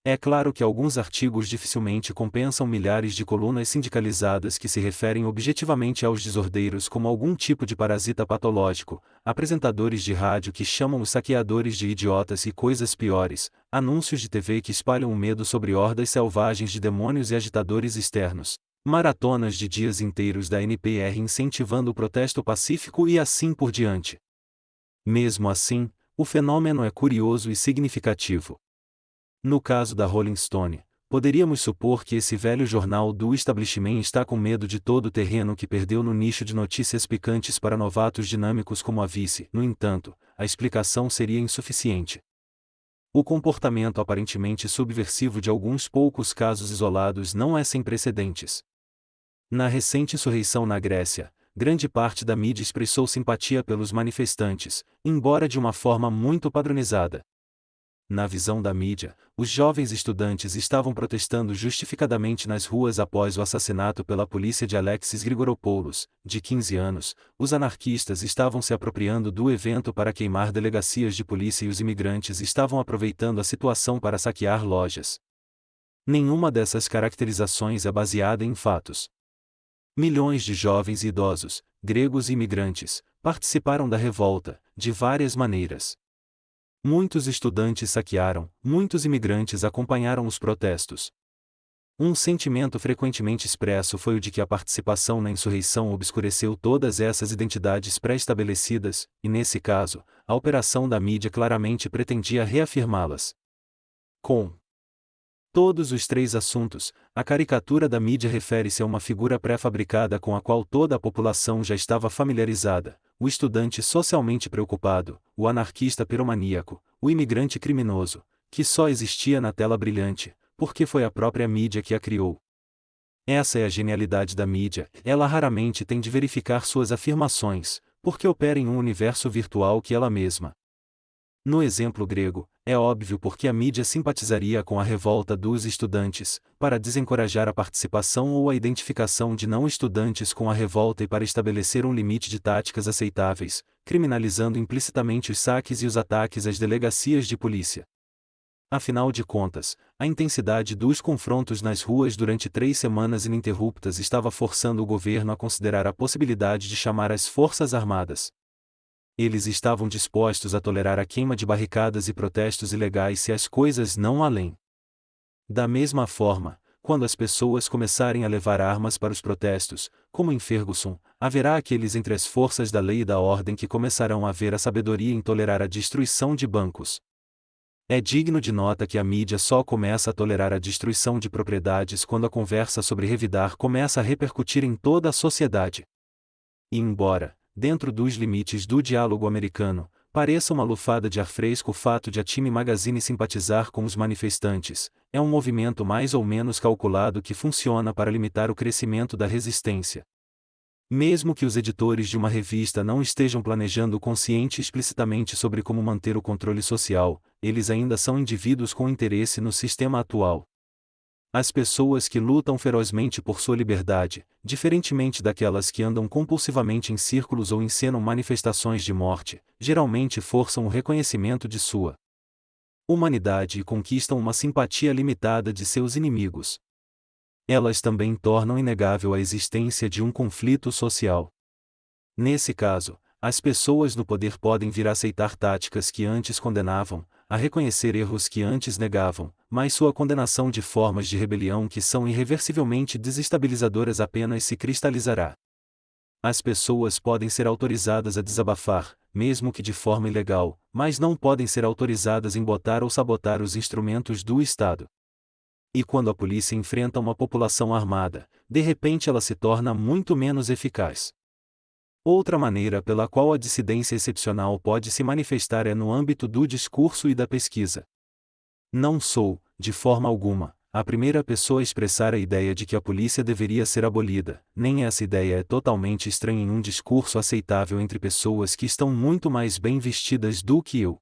É claro que alguns artigos dificilmente compensam milhares de colunas sindicalizadas que se referem objetivamente aos desordeiros como algum tipo de parasita patológico, apresentadores de rádio que chamam os saqueadores de idiotas e coisas piores, anúncios de TV que espalham o medo sobre hordas selvagens de demônios e agitadores externos, maratonas de dias inteiros da NPR incentivando o protesto pacífico e assim por diante. Mesmo assim, o fenômeno é curioso e significativo. No caso da Rolling Stone, poderíamos supor que esse velho jornal do establishment está com medo de todo o terreno que perdeu no nicho de notícias picantes para novatos dinâmicos como a Vice. No entanto, a explicação seria insuficiente. O comportamento aparentemente subversivo de alguns poucos casos isolados não é sem precedentes. Na recente insurreição na Grécia, grande parte da mídia expressou simpatia pelos manifestantes, embora de uma forma muito padronizada. Na visão da mídia, os jovens estudantes estavam protestando justificadamente nas ruas após o assassinato pela polícia de Alexis Grigoropoulos, de 15 anos. Os anarquistas estavam se apropriando do evento para queimar delegacias de polícia e os imigrantes estavam aproveitando a situação para saquear lojas. Nenhuma dessas caracterizações é baseada em fatos. Milhões de jovens e idosos, gregos e imigrantes, participaram da revolta, de várias maneiras. Muitos estudantes saquearam, muitos imigrantes acompanharam os protestos. Um sentimento frequentemente expresso foi o de que a participação na insurreição obscureceu todas essas identidades pré-estabelecidas, e nesse caso, a operação da mídia claramente pretendia reafirmá-las. Com todos os três assuntos, a caricatura da mídia refere-se a uma figura pré-fabricada com a qual toda a população já estava familiarizada: o estudante socialmente preocupado, o anarquista piromaníaco, o imigrante criminoso, que só existia na tela brilhante, porque foi a própria mídia que a criou. Essa é a genialidade da mídia, ela raramente tem de verificar suas afirmações, porque opera em um universo virtual que ela mesma. No exemplo grego, é óbvio porque a mídia simpatizaria com a revolta dos estudantes, para desencorajar a participação ou a identificação de não estudantes com a revolta e para estabelecer um limite de táticas aceitáveis, criminalizando implicitamente os saques e os ataques às delegacias de polícia. Afinal de contas, a intensidade dos confrontos nas ruas durante 3 semanas ininterruptas estava forçando o governo a considerar a possibilidade de chamar as Forças Armadas. Eles estavam dispostos a tolerar a queima de barricadas e protestos ilegais se as coisas não além. Da mesma forma, quando as pessoas começarem a levar armas para os protestos, como em Ferguson, haverá aqueles entre as forças da lei e da ordem que começarão a ver a sabedoria em tolerar a destruição de bancos. É digno de nota que a mídia só começa a tolerar a destruição de propriedades quando a conversa sobre revidar começa a repercutir em toda a sociedade. E embora, dentro dos limites do diálogo americano, pareça uma lufada de ar fresco o fato de a Time Magazine simpatizar com os manifestantes, é um movimento mais ou menos calculado que funciona para limitar o crescimento da resistência. Mesmo que os editores de uma revista não estejam planejando consciente explicitamente sobre como manter o controle social, eles ainda são indivíduos com interesse no sistema atual. As pessoas que lutam ferozmente por sua liberdade, diferentemente daquelas que andam compulsivamente em círculos ou encenam manifestações de morte, geralmente forçam o reconhecimento de sua humanidade e conquistam uma simpatia limitada de seus inimigos. Elas também tornam inegável a existência de um conflito social. Nesse caso, as pessoas no poder podem vir a aceitar táticas que antes condenavam, a reconhecer erros que antes negavam, mas sua condenação de formas de rebelião que são irreversivelmente desestabilizadoras apenas se cristalizará. As pessoas podem ser autorizadas a desabafar, mesmo que de forma ilegal, mas não podem ser autorizadas em botar ou sabotar os instrumentos do Estado. E quando a polícia enfrenta uma população armada, de repente ela se torna muito menos eficaz. Outra maneira pela qual a dissidência excepcional pode se manifestar é no âmbito do discurso e da pesquisa. Não sou, de forma alguma, a primeira pessoa a expressar a ideia de que a polícia deveria ser abolida, nem essa ideia é totalmente estranha em um discurso aceitável entre pessoas que estão muito mais bem vestidas do que eu.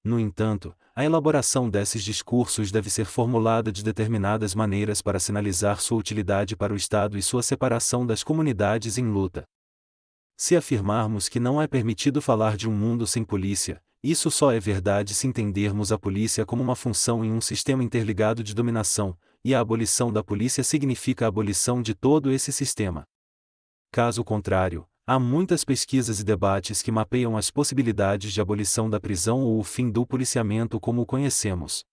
No entanto, a elaboração desses discursos deve ser formulada de determinadas maneiras para sinalizar sua utilidade para o Estado e sua separação das comunidades em luta. Se afirmarmos que não é permitido falar de um mundo sem polícia, isso só é verdade se entendermos a polícia como uma função em um sistema interligado de dominação, e a abolição da polícia significa a abolição de todo esse sistema. Caso contrário, há muitas pesquisas e debates que mapeiam as possibilidades de abolição da prisão ou o fim do policiamento como o conhecemos.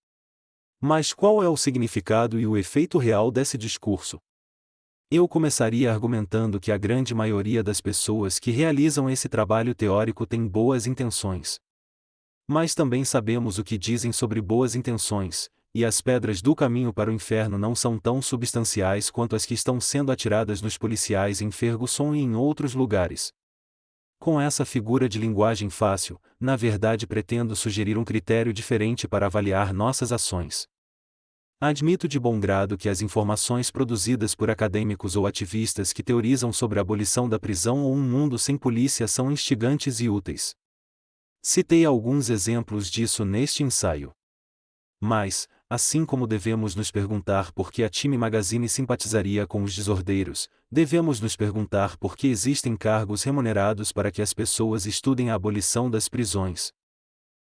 Mas qual é o significado e o efeito real desse discurso? Eu começaria argumentando que a grande maioria das pessoas que realizam esse trabalho teórico tem boas intenções. Mas também sabemos o que dizem sobre boas intenções, e as pedras do caminho para o inferno não são tão substanciais quanto as que estão sendo atiradas nos policiais em Ferguson e em outros lugares. Com essa figura de linguagem fácil, na verdade pretendo sugerir um critério diferente para avaliar nossas ações. Admito de bom grado que as informações produzidas por acadêmicos ou ativistas que teorizam sobre a abolição da prisão ou um mundo sem polícia são instigantes e úteis. Citei alguns exemplos disso neste ensaio. Mas, assim como devemos nos perguntar por que a Time Magazine simpatizaria com os desordeiros, devemos nos perguntar por que existem cargos remunerados para que as pessoas estudem a abolição das prisões.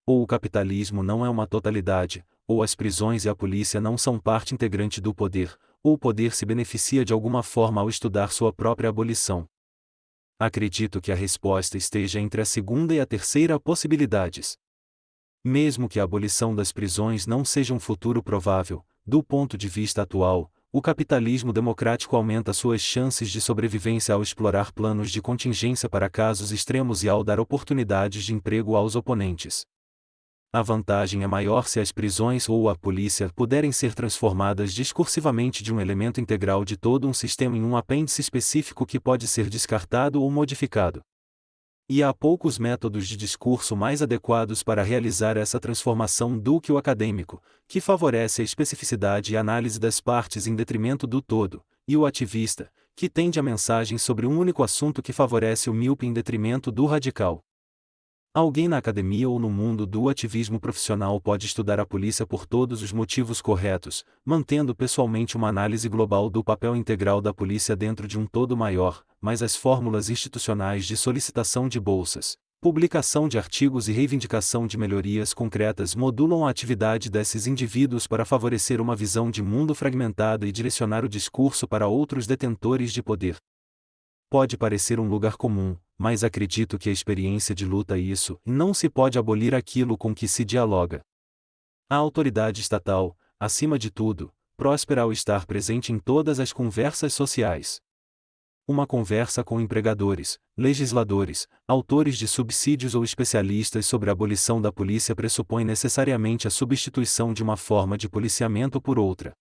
Ou o capitalismo não é uma totalidade, ou as prisões e a polícia não são parte integrante do poder, ou o poder se beneficia de alguma forma ao estudar sua própria abolição. Acredito que a resposta esteja entre a segunda e a terceira possibilidades. Mesmo que a abolição das prisões não seja um futuro provável, do ponto de vista atual, o capitalismo democrático aumenta suas chances de sobrevivência ao explorar planos de contingência para casos extremos e ao dar oportunidades de emprego aos oponentes. A vantagem é maior se as prisões ou a polícia puderem ser transformadas discursivamente de um elemento integral de todo um sistema em um apêndice específico que pode ser descartado ou modificado. E há poucos métodos de discurso mais adequados para realizar essa transformação do que o acadêmico, que favorece a especificidade e análise das partes em detrimento do todo, e o ativista, que tende a mensagem sobre um único assunto que favorece o míope em detrimento do radical. Alguém na academia ou no mundo do ativismo profissional pode estudar a polícia por todos os motivos corretos, mantendo pessoalmente uma análise global do papel integral da polícia dentro de um todo maior, mas as fórmulas institucionais de solicitação de bolsas, publicação de artigos e reivindicação de melhorias concretas modulam a atividade desses indivíduos para favorecer uma visão de mundo fragmentada e direcionar o discurso para outros detentores de poder. Pode parecer um lugar comum, mas acredito que a experiência de luta isso não se pode abolir aquilo com que se dialoga. A autoridade estatal, acima de tudo, próspera ao estar presente em todas as conversas sociais. Uma conversa com empregadores, legisladores, autores de subsídios ou especialistas sobre a abolição da polícia pressupõe necessariamente a substituição de uma forma de policiamento por outra.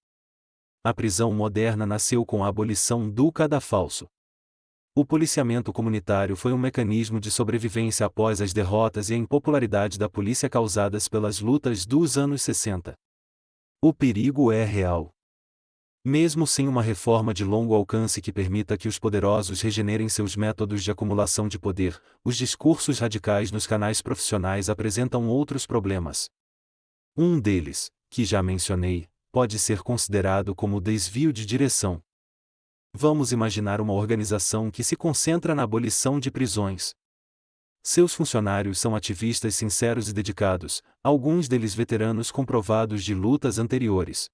A prisão moderna nasceu com a abolição do cadafalso. O policiamento comunitário foi um mecanismo de sobrevivência após as derrotas e a impopularidade da polícia causadas pelas lutas dos anos 60. O perigo é real. Mesmo sem uma reforma de longo alcance que permita que os poderosos regenerem seus métodos de acumulação de poder, os discursos radicais nos canais profissionais apresentam outros problemas. Um deles, que já mencionei, pode ser considerado como desvio de direção. Vamos imaginar uma organização que se concentra na abolição de prisões. Seus funcionários são ativistas sinceros e dedicados, alguns deles veteranos comprovados de lutas anteriores.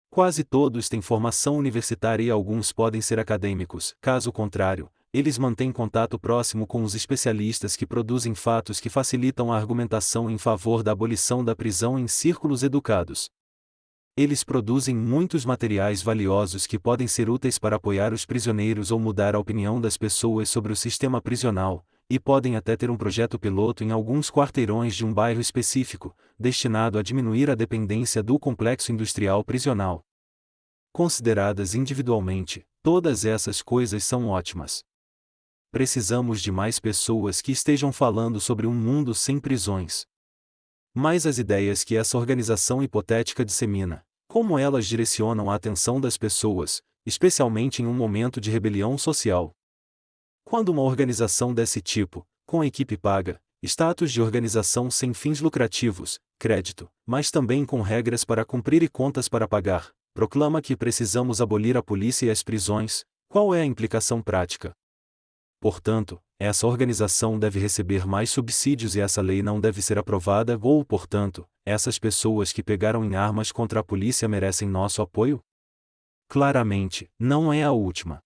Quase todos têm formação universitária e alguns podem ser acadêmicos, caso contrário, eles mantêm contato próximo com os especialistas que produzem fatos que facilitam a argumentação em favor da abolição da prisão em círculos educados. Eles produzem muitos materiais valiosos que podem ser úteis para apoiar os prisioneiros ou mudar a opinião das pessoas sobre o sistema prisional, e podem até ter um projeto piloto em alguns quarteirões de um bairro específico, destinado a diminuir a dependência do complexo industrial prisional. Consideradas individualmente, todas essas coisas são ótimas. Precisamos de mais pessoas que estejam falando sobre um mundo sem prisões. Mas as ideias que essa organização hipotética dissemina, como elas direcionam a atenção das pessoas, especialmente em um momento de rebelião social. Quando uma organização desse tipo, com equipe paga, status de organização sem fins lucrativos, crédito, mas também com regras para cumprir e contas para pagar, proclama que precisamos abolir a polícia e as prisões, qual é a implicação prática? Portanto, essa organização deve receber mais subsídios e essa lei não deve ser aprovada ou, portanto, essas pessoas que pegaram em armas contra a polícia merecem nosso apoio? Claramente, não é a última.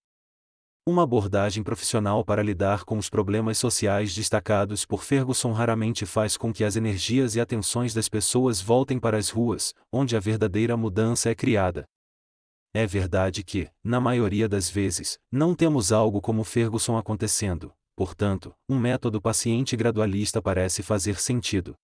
Uma abordagem profissional para lidar com os problemas sociais destacados por Ferguson raramente faz com que as energias e atenções das pessoas voltem para as ruas, onde a verdadeira mudança é criada. É verdade que, na maioria das vezes, não temos algo como Ferguson acontecendo, portanto, um método paciente e gradualista parece fazer sentido.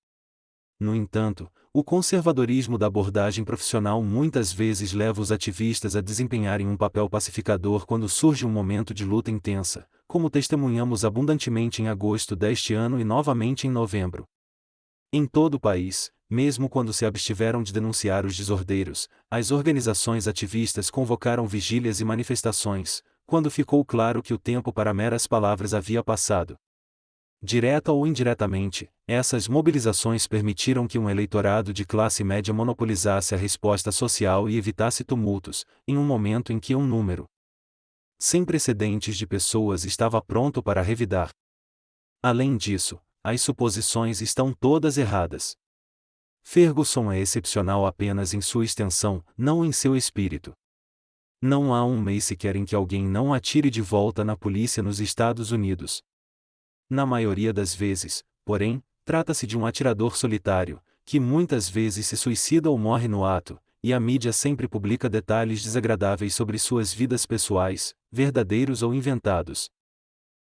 No entanto, o conservadorismo da abordagem profissional muitas vezes leva os ativistas a desempenharem um papel pacificador quando surge um momento de luta intensa, como testemunhamos abundantemente em agosto deste ano e novamente em novembro. Em todo o país, mesmo quando se abstiveram de denunciar os desordeiros, as organizações ativistas convocaram vigílias e manifestações, quando ficou claro que o tempo para meras palavras havia passado. Direta ou indiretamente, essas mobilizações permitiram que um eleitorado de classe média monopolizasse a resposta social e evitasse tumultos, em um momento em que um número sem precedentes de pessoas estava pronto para revidar. Além disso, as suposições estão todas erradas. Ferguson é excepcional apenas em sua extensão, não em seu espírito. Não há um mês sequer em que alguém não atire de volta na polícia nos Estados Unidos. Na maioria das vezes, porém, trata-se de um atirador solitário, que muitas vezes se suicida ou morre no ato, e a mídia sempre publica detalhes desagradáveis sobre suas vidas pessoais, verdadeiros ou inventados.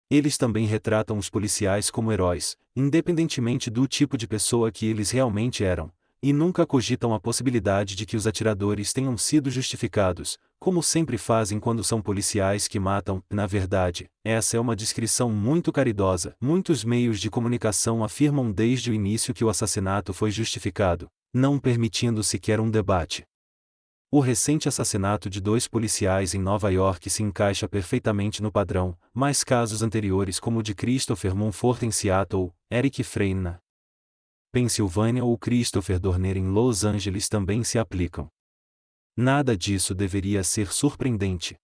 Eles também retratam os policiais como heróis, independentemente do tipo de pessoa que eles realmente eram, e nunca cogitam a possibilidade de que os atiradores tenham sido justificados, como sempre fazem quando são policiais que matam. Na verdade, essa é uma descrição muito caridosa. Muitos meios de comunicação afirmam desde o início que o assassinato foi justificado, não permitindo sequer um debate. O recente assassinato de 2 policiais em Nova York se encaixa perfeitamente no padrão, mas casos anteriores como o de Christopher Monfort em Seattle, Eric Frey na Pensilvânia ou Christopher Dorner em Los Angeles também se aplicam. Nada disso deveria ser surpreendente.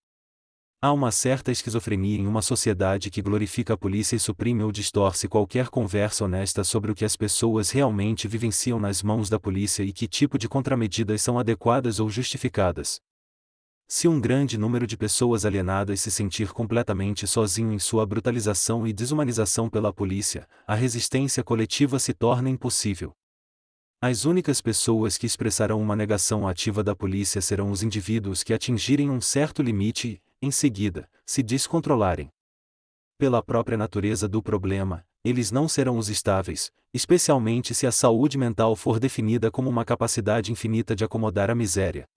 Há uma certa esquizofrenia em uma sociedade que glorifica a polícia e suprime ou distorce qualquer conversa honesta sobre o que as pessoas realmente vivenciam nas mãos da polícia e que tipo de contramedidas são adequadas ou justificadas. Se um grande número de pessoas alienadas se sentir completamente sozinho em sua brutalização e desumanização pela polícia, a resistência coletiva se torna impossível. As únicas pessoas que expressarão uma negação ativa da polícia serão os indivíduos que atingirem um certo limite e, em seguida, se descontrolarem. Pela própria natureza do problema, eles não serão os estáveis, especialmente se a saúde mental for definida como uma capacidade infinita de acomodar a miséria.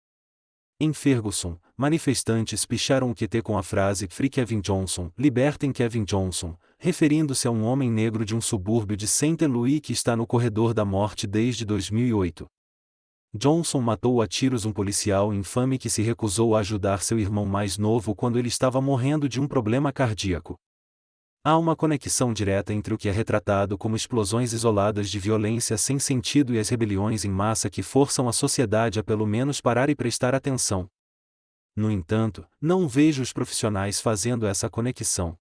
Em Ferguson, manifestantes picharam o QT com a frase "Free Kevin Johnson, libertem Kevin Johnson", referindo-se a um homem negro de um subúrbio de Saint Louis que está no corredor da morte desde 2008. Johnson matou a tiros um policial infame que se recusou a ajudar seu irmão mais novo quando ele estava morrendo de um problema cardíaco. Há uma conexão direta entre o que é retratado como explosões isoladas de violência sem sentido e as rebeliões em massa que forçam a sociedade a pelo menos parar e prestar atenção. No entanto, não vejo os profissionais fazendo essa conexão.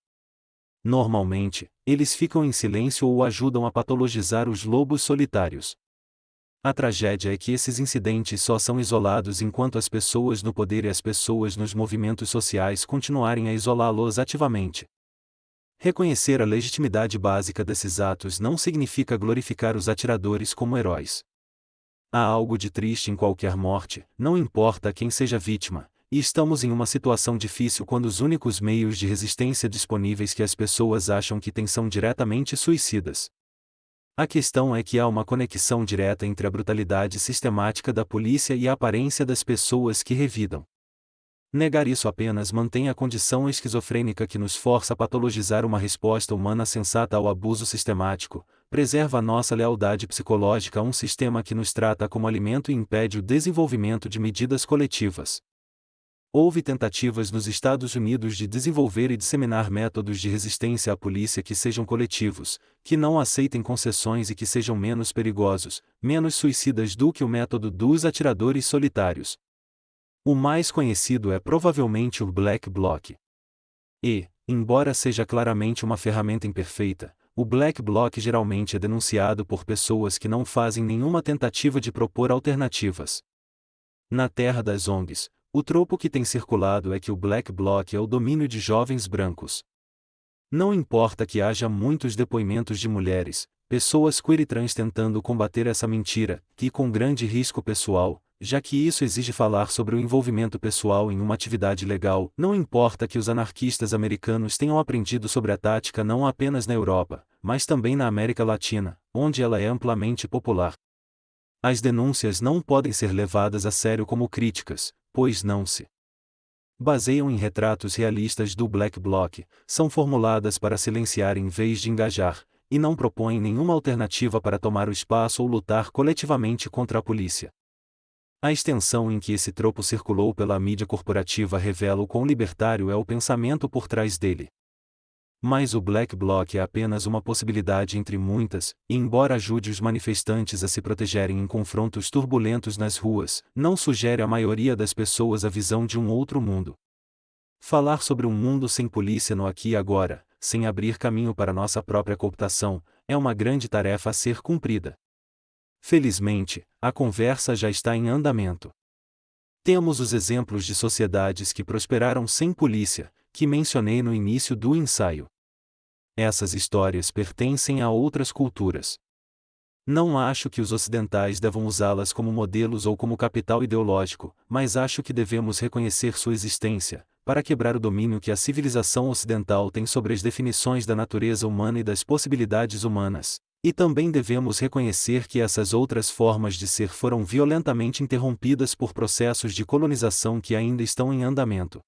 Normalmente, eles ficam em silêncio ou ajudam a patologizar os lobos solitários. A tragédia é que esses incidentes só são isolados enquanto as pessoas no poder e as pessoas nos movimentos sociais continuarem a isolá-los ativamente. Reconhecer a legitimidade básica desses atos não significa glorificar os atiradores como heróis. Há algo de triste em qualquer morte, não importa quem seja vítima, e estamos em uma situação difícil quando os únicos meios de resistência disponíveis que as pessoas acham que têm são diretamente suicidas. A questão é que há uma conexão direta entre a brutalidade sistemática da polícia e a aparência das pessoas que revidam. Negar isso apenas mantém a condição esquizofrênica que nos força a patologizar uma resposta humana sensata ao abuso sistemático, preserva a nossa lealdade psicológica a um sistema que nos trata como alimento e impede o desenvolvimento de medidas coletivas. Houve tentativas nos Estados Unidos de desenvolver e disseminar métodos de resistência à polícia que sejam coletivos, que não aceitem concessões e que sejam menos perigosos, menos suicidas do que o método dos atiradores solitários. O mais conhecido é provavelmente o Black Bloc. E, embora seja claramente uma ferramenta imperfeita, o Black Bloc geralmente é denunciado por pessoas que não fazem nenhuma tentativa de propor alternativas. Na terra das ONGs, o tropo que tem circulado é que o Black Bloc é o domínio de jovens brancos. Não importa que haja muitos depoimentos de mulheres, pessoas queer e trans tentando combater essa mentira, que com grande risco pessoal, já que isso exige falar sobre o envolvimento pessoal em uma atividade legal, não importa que os anarquistas americanos tenham aprendido sobre a tática não apenas na Europa, mas também na América Latina, onde ela é amplamente popular. As denúncias não podem ser levadas a sério como críticas, pois não se baseiam em retratos realistas do Black Bloc, são formuladas para silenciar em vez de engajar, e não propõem nenhuma alternativa para tomar o espaço ou lutar coletivamente contra a polícia. A extensão em que esse tropo circulou pela mídia corporativa revela o quão libertário é o pensamento por trás dele. Mas o Black Bloc é apenas uma possibilidade entre muitas, e embora ajude os manifestantes a se protegerem em confrontos turbulentos nas ruas, não sugere à maioria das pessoas a visão de um outro mundo. Falar sobre um mundo sem polícia no aqui e agora, sem abrir caminho para nossa própria cooptação, é uma grande tarefa a ser cumprida. Felizmente, a conversa já está em andamento. Temos os exemplos de sociedades que prosperaram sem polícia, que mencionei no início do ensaio. Essas histórias pertencem a outras culturas. Não acho que os ocidentais devam usá-las como modelos ou como capital ideológico, mas acho que devemos reconhecer sua existência, para quebrar o domínio que a civilização ocidental tem sobre as definições da natureza humana e das possibilidades humanas. E também devemos reconhecer que essas outras formas de ser foram violentamente interrompidas por processos de colonização que ainda estão em andamento.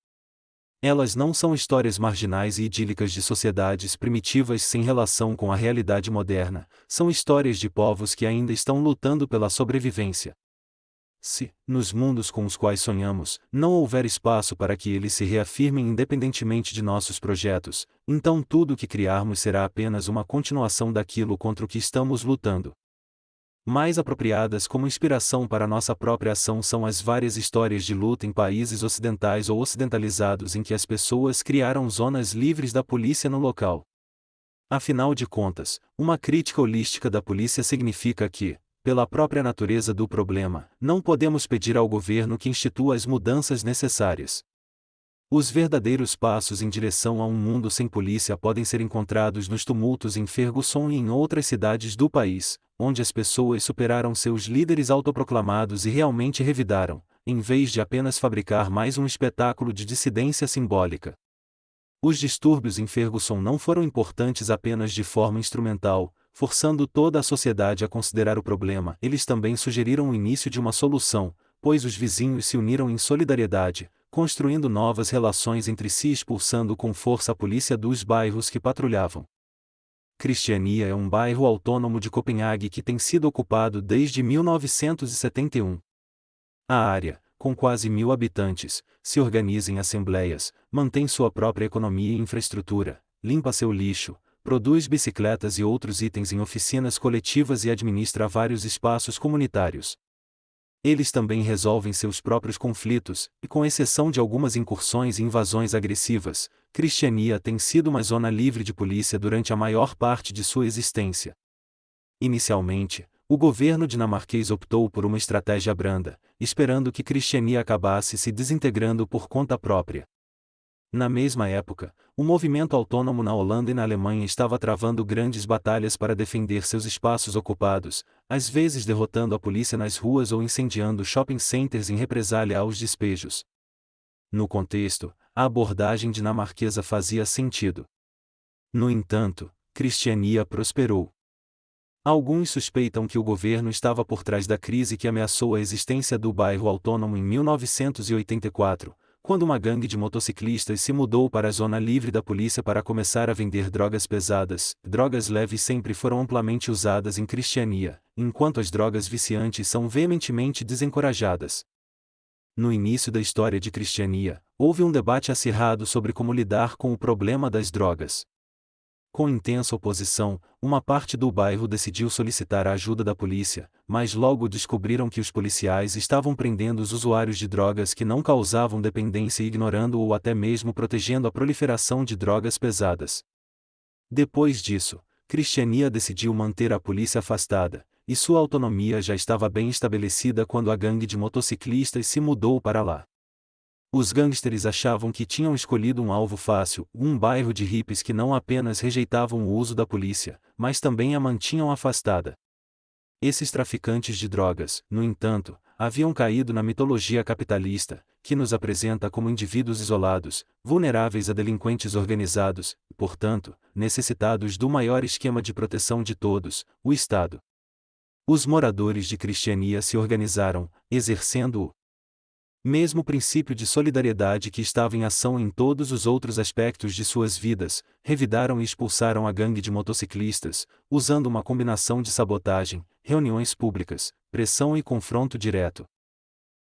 Elas não são histórias marginais e idílicas de sociedades primitivas sem relação com a realidade moderna, são histórias de povos que ainda estão lutando pela sobrevivência. Se, nos mundos com os quais sonhamos, não houver espaço para que eles se reafirmem independentemente de nossos projetos, então tudo o que criarmos será apenas uma continuação daquilo contra o que estamos lutando. Mais apropriadas como inspiração para nossa própria ação são as várias histórias de luta em países ocidentais ou ocidentalizados em que as pessoas criaram zonas livres da polícia no local. Afinal de contas, uma crítica holística da polícia significa que, pela própria natureza do problema, não podemos pedir ao governo que institua as mudanças necessárias. Os verdadeiros passos em direção a um mundo sem polícia podem ser encontrados nos tumultos em Ferguson e em outras cidades do país, onde as pessoas superaram seus líderes autoproclamados e realmente revidaram, em vez de apenas fabricar mais um espetáculo de dissidência simbólica. Os distúrbios em Ferguson não foram importantes apenas de forma instrumental, forçando toda a sociedade a considerar o problema, eles também sugeriram o início de uma solução, pois os vizinhos se uniram em solidariedade, construindo novas relações entre si e expulsando com força a polícia dos bairros que patrulhavam. Cristiania é um bairro autônomo de Copenhague que tem sido ocupado desde 1971. A área, com quase 1.000 habitantes, se organiza em assembleias, mantém sua própria economia e infraestrutura, limpa seu lixo, produz bicicletas e outros itens em oficinas coletivas e administra vários espaços comunitários. Eles também resolvem seus próprios conflitos, e com exceção de algumas incursões e invasões agressivas, Cristiania tem sido uma zona livre de polícia durante a maior parte de sua existência. Inicialmente, o governo dinamarquês optou por uma estratégia branda, esperando que Cristiania acabasse se desintegrando por conta própria. Na mesma época, o movimento autônomo na Holanda e na Alemanha estava travando grandes batalhas para defender seus espaços ocupados, às vezes derrotando a polícia nas ruas ou incendiando shopping centers em represália aos despejos. No contexto, a abordagem dinamarquesa fazia sentido. No entanto, Cristiania prosperou. Alguns suspeitam que o governo estava por trás da crise que ameaçou a existência do bairro autônomo em 1984, quando uma gangue de motociclistas se mudou para a zona livre da polícia para começar a vender drogas pesadas. Drogas leves sempre foram amplamente usadas em Cristiania, enquanto as drogas viciantes são veementemente desencorajadas. No início da história de Cristiania, houve um debate acirrado sobre como lidar com o problema das drogas. Com intensa oposição, uma parte do bairro decidiu solicitar a ajuda da polícia, mas logo descobriram que os policiais estavam prendendo os usuários de drogas que não causavam dependência e ignorando ou até mesmo protegendo a proliferação de drogas pesadas. Depois disso, Cristiania decidiu manter a polícia afastada, e sua autonomia já estava bem estabelecida quando a gangue de motociclistas se mudou para lá. Os gangsters achavam que tinham escolhido um alvo fácil, um bairro de hippies que não apenas rejeitavam o uso da polícia, mas também a mantinham afastada. Esses traficantes de drogas, no entanto, haviam caído na mitologia capitalista, que nos apresenta como indivíduos isolados, vulneráveis a delinquentes organizados, e, portanto, necessitados do maior esquema de proteção de todos, o Estado. Os moradores de Cristiania se organizaram, exercendo o mesmo princípio de solidariedade que estava em ação em todos os outros aspectos de suas vidas, revidaram e expulsaram a gangue de motociclistas, usando uma combinação de sabotagem, reuniões públicas, pressão e confronto direto.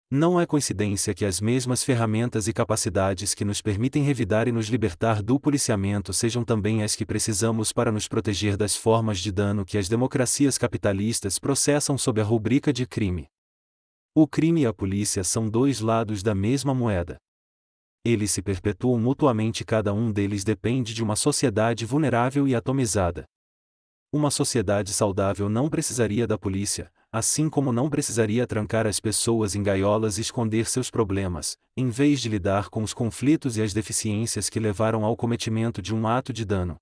Não é coincidência que as mesmas ferramentas e capacidades que nos permitem revidar e nos libertar do policiamento sejam também as que precisamos para nos proteger das formas de dano que as democracias capitalistas processam sob a rubrica de crime. O crime e a polícia são dois lados da mesma moeda. Eles se perpetuam mutuamente e cada um deles depende de uma sociedade vulnerável e atomizada. Uma sociedade saudável não precisaria da polícia, assim como não precisaria trancar as pessoas em gaiolas e esconder seus problemas, em vez de lidar com os conflitos e as deficiências que levaram ao cometimento de um ato de dano.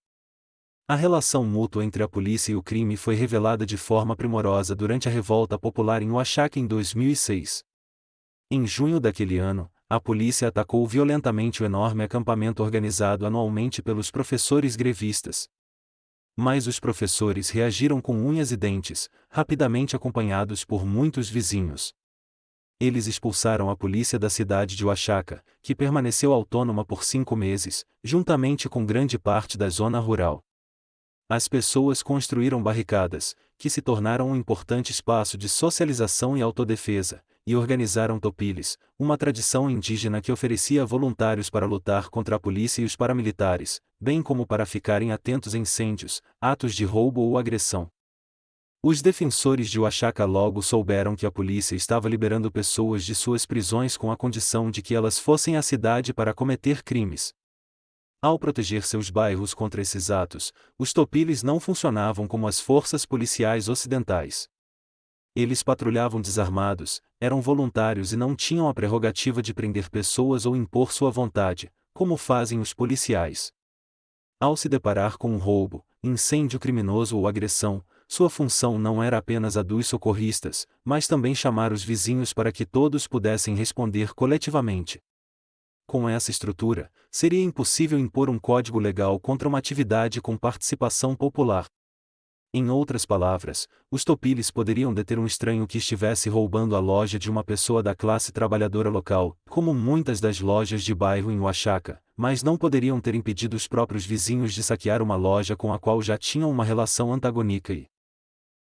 A relação mútua entre a polícia e o crime foi revelada de forma primorosa durante a revolta popular em Oaxaca em 2006. Em junho daquele ano, a polícia atacou violentamente o enorme acampamento organizado anualmente pelos professores grevistas. Mas os professores reagiram com unhas e dentes, rapidamente acompanhados por muitos vizinhos. Eles expulsaram a polícia da cidade de Oaxaca, que permaneceu autônoma por 5 meses, juntamente com grande parte da zona rural. As pessoas construíram barricadas, que se tornaram um importante espaço de socialização e autodefesa, e organizaram topiles, uma tradição indígena que oferecia voluntários para lutar contra a polícia e os paramilitares, bem como para ficarem atentos a incêndios, atos de roubo ou agressão. Os defensores de Oaxaca logo souberam que a polícia estava liberando pessoas de suas prisões com a condição de que elas fossem à cidade para cometer crimes. Ao proteger seus bairros contra esses atos, os topiles não funcionavam como as forças policiais ocidentais. Eles patrulhavam desarmados, eram voluntários e não tinham a prerrogativa de prender pessoas ou impor sua vontade, como fazem os policiais. Ao se deparar com um roubo, incêndio criminoso ou agressão, sua função não era apenas a dos socorristas, mas também chamar os vizinhos para que todos pudessem responder coletivamente. Com essa estrutura, seria impossível impor um código legal contra uma atividade com participação popular. Em outras palavras, os topiles poderiam deter um estranho que estivesse roubando a loja de uma pessoa da classe trabalhadora local, como muitas das lojas de bairro em Oaxaca, mas não poderiam ter impedido os próprios vizinhos de saquear uma loja com a qual já tinham uma relação antagônica e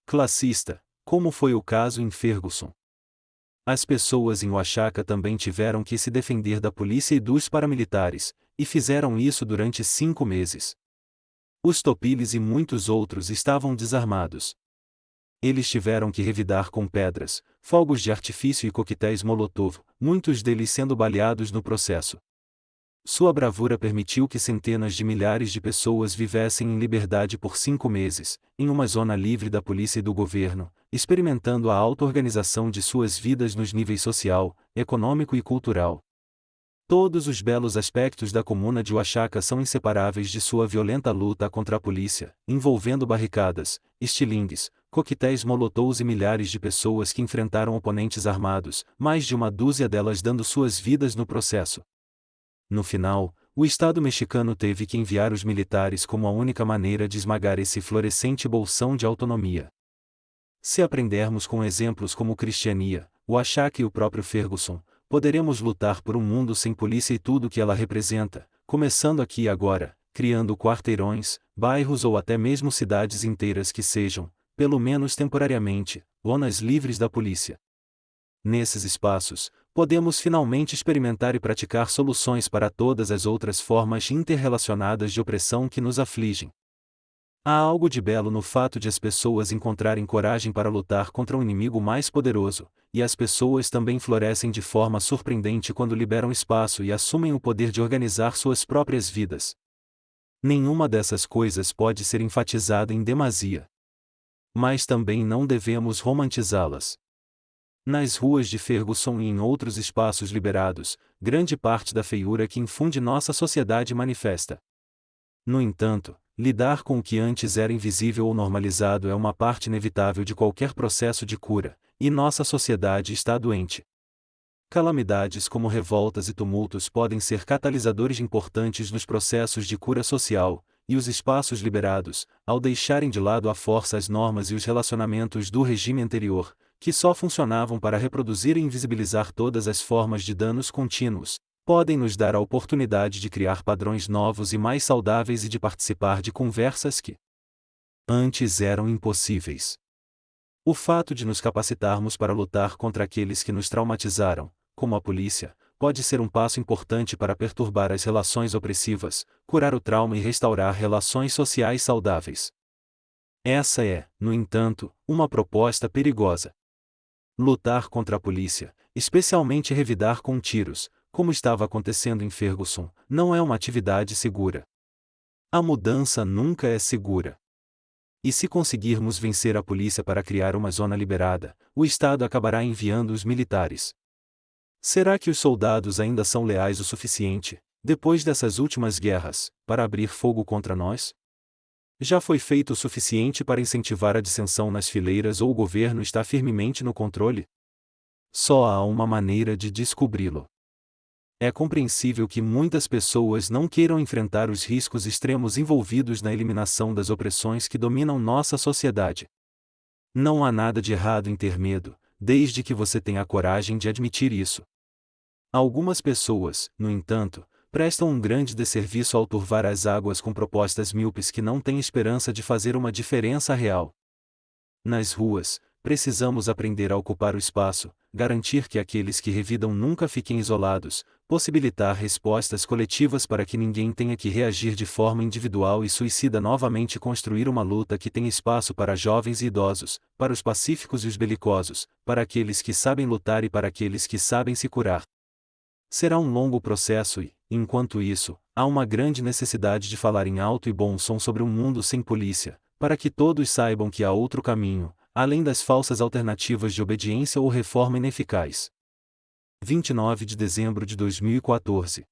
classista, como foi o caso em Ferguson. As pessoas em Oaxaca também tiveram que se defender da polícia e dos paramilitares, e fizeram isso durante 5 meses. Os topiles e muitos outros estavam desarmados. Eles tiveram que revidar com pedras, fogos de artifício e coquetéis Molotov, muitos deles sendo baleados no processo. Sua bravura permitiu que centenas de milhares de pessoas vivessem em liberdade por 5 meses, em uma zona livre da polícia e do governo, experimentando a auto-organização de suas vidas nos níveis social, econômico e cultural. Todos os belos aspectos da comuna de Oaxaca são inseparáveis de sua violenta luta contra a polícia, envolvendo barricadas, estilingues, coquetéis molotovs e milhares de pessoas que enfrentaram oponentes armados, mais de uma dúzia delas dando suas vidas no processo. No final, o Estado mexicano teve que enviar os militares como a única maneira de esmagar esse florescente bolsão de autonomia. Se aprendermos com exemplos como Cristiania, Oaxaca e o próprio Ferguson, poderemos lutar por um mundo sem polícia e tudo que ela representa, começando aqui e agora, criando quarteirões, bairros ou até mesmo cidades inteiras que sejam, pelo menos temporariamente, zonas livres da polícia. Nesses espaços, podemos finalmente experimentar e praticar soluções para todas as outras formas interrelacionadas de opressão que nos afligem. Há algo de belo no fato de as pessoas encontrarem coragem para lutar contra um inimigo mais poderoso, e as pessoas também florescem de forma surpreendente quando liberam espaço e assumem o poder de organizar suas próprias vidas. Nenhuma dessas coisas pode ser enfatizada em demasia. Mas também não devemos romantizá-las. Nas ruas de Ferguson e em outros espaços liberados, grande parte da feiura que infunde nossa sociedade manifesta. No entanto, lidar com o que antes era invisível ou normalizado é uma parte inevitável de qualquer processo de cura, e nossa sociedade está doente. Calamidades como revoltas e tumultos podem ser catalisadores importantes nos processos de cura social, e os espaços liberados, ao deixarem de lado à força as normas e os relacionamentos do regime anterior, que só funcionavam para reproduzir e invisibilizar todas as formas de danos contínuos, podem nos dar a oportunidade de criar padrões novos e mais saudáveis e de participar de conversas que antes eram impossíveis. O fato de nos capacitarmos para lutar contra aqueles que nos traumatizaram, como a polícia, pode ser um passo importante para perturbar as relações opressivas, curar o trauma e restaurar relações sociais saudáveis. Essa é, no entanto, uma proposta perigosa. Lutar contra a polícia, especialmente revidar com tiros, como estava acontecendo em Ferguson, não é uma atividade segura. A mudança nunca é segura. E se conseguirmos vencer a polícia para criar uma zona liberada, o Estado acabará enviando os militares. Será que os soldados ainda são leais o suficiente, depois dessas últimas guerras, para abrir fogo contra nós? Já foi feito o suficiente para incentivar a dissensão nas fileiras ou o governo está firmemente no controle? Só há uma maneira de descobri-lo. É compreensível que muitas pessoas não queiram enfrentar os riscos extremos envolvidos na eliminação das opressões que dominam nossa sociedade. Não há nada de errado em ter medo, desde que você tenha a coragem de admitir isso. Algumas pessoas, no entanto, prestam um grande desserviço ao turvar as águas com propostas míopes que não têm esperança de fazer uma diferença real. Nas ruas, precisamos aprender a ocupar o espaço, garantir que aqueles que revidam nunca fiquem isolados, possibilitar respostas coletivas para que ninguém tenha que reagir de forma individual e suicida novamente construir uma luta que tenha espaço para jovens e idosos, para os pacíficos e os belicosos, para aqueles que sabem lutar e para aqueles que sabem se curar. Será um longo processo e, enquanto isso, há uma grande necessidade de falar em alto e bom som sobre um mundo sem polícia, para que todos saibam que há outro caminho, além das falsas alternativas de obediência ou reforma ineficaz. 29 de dezembro de 2014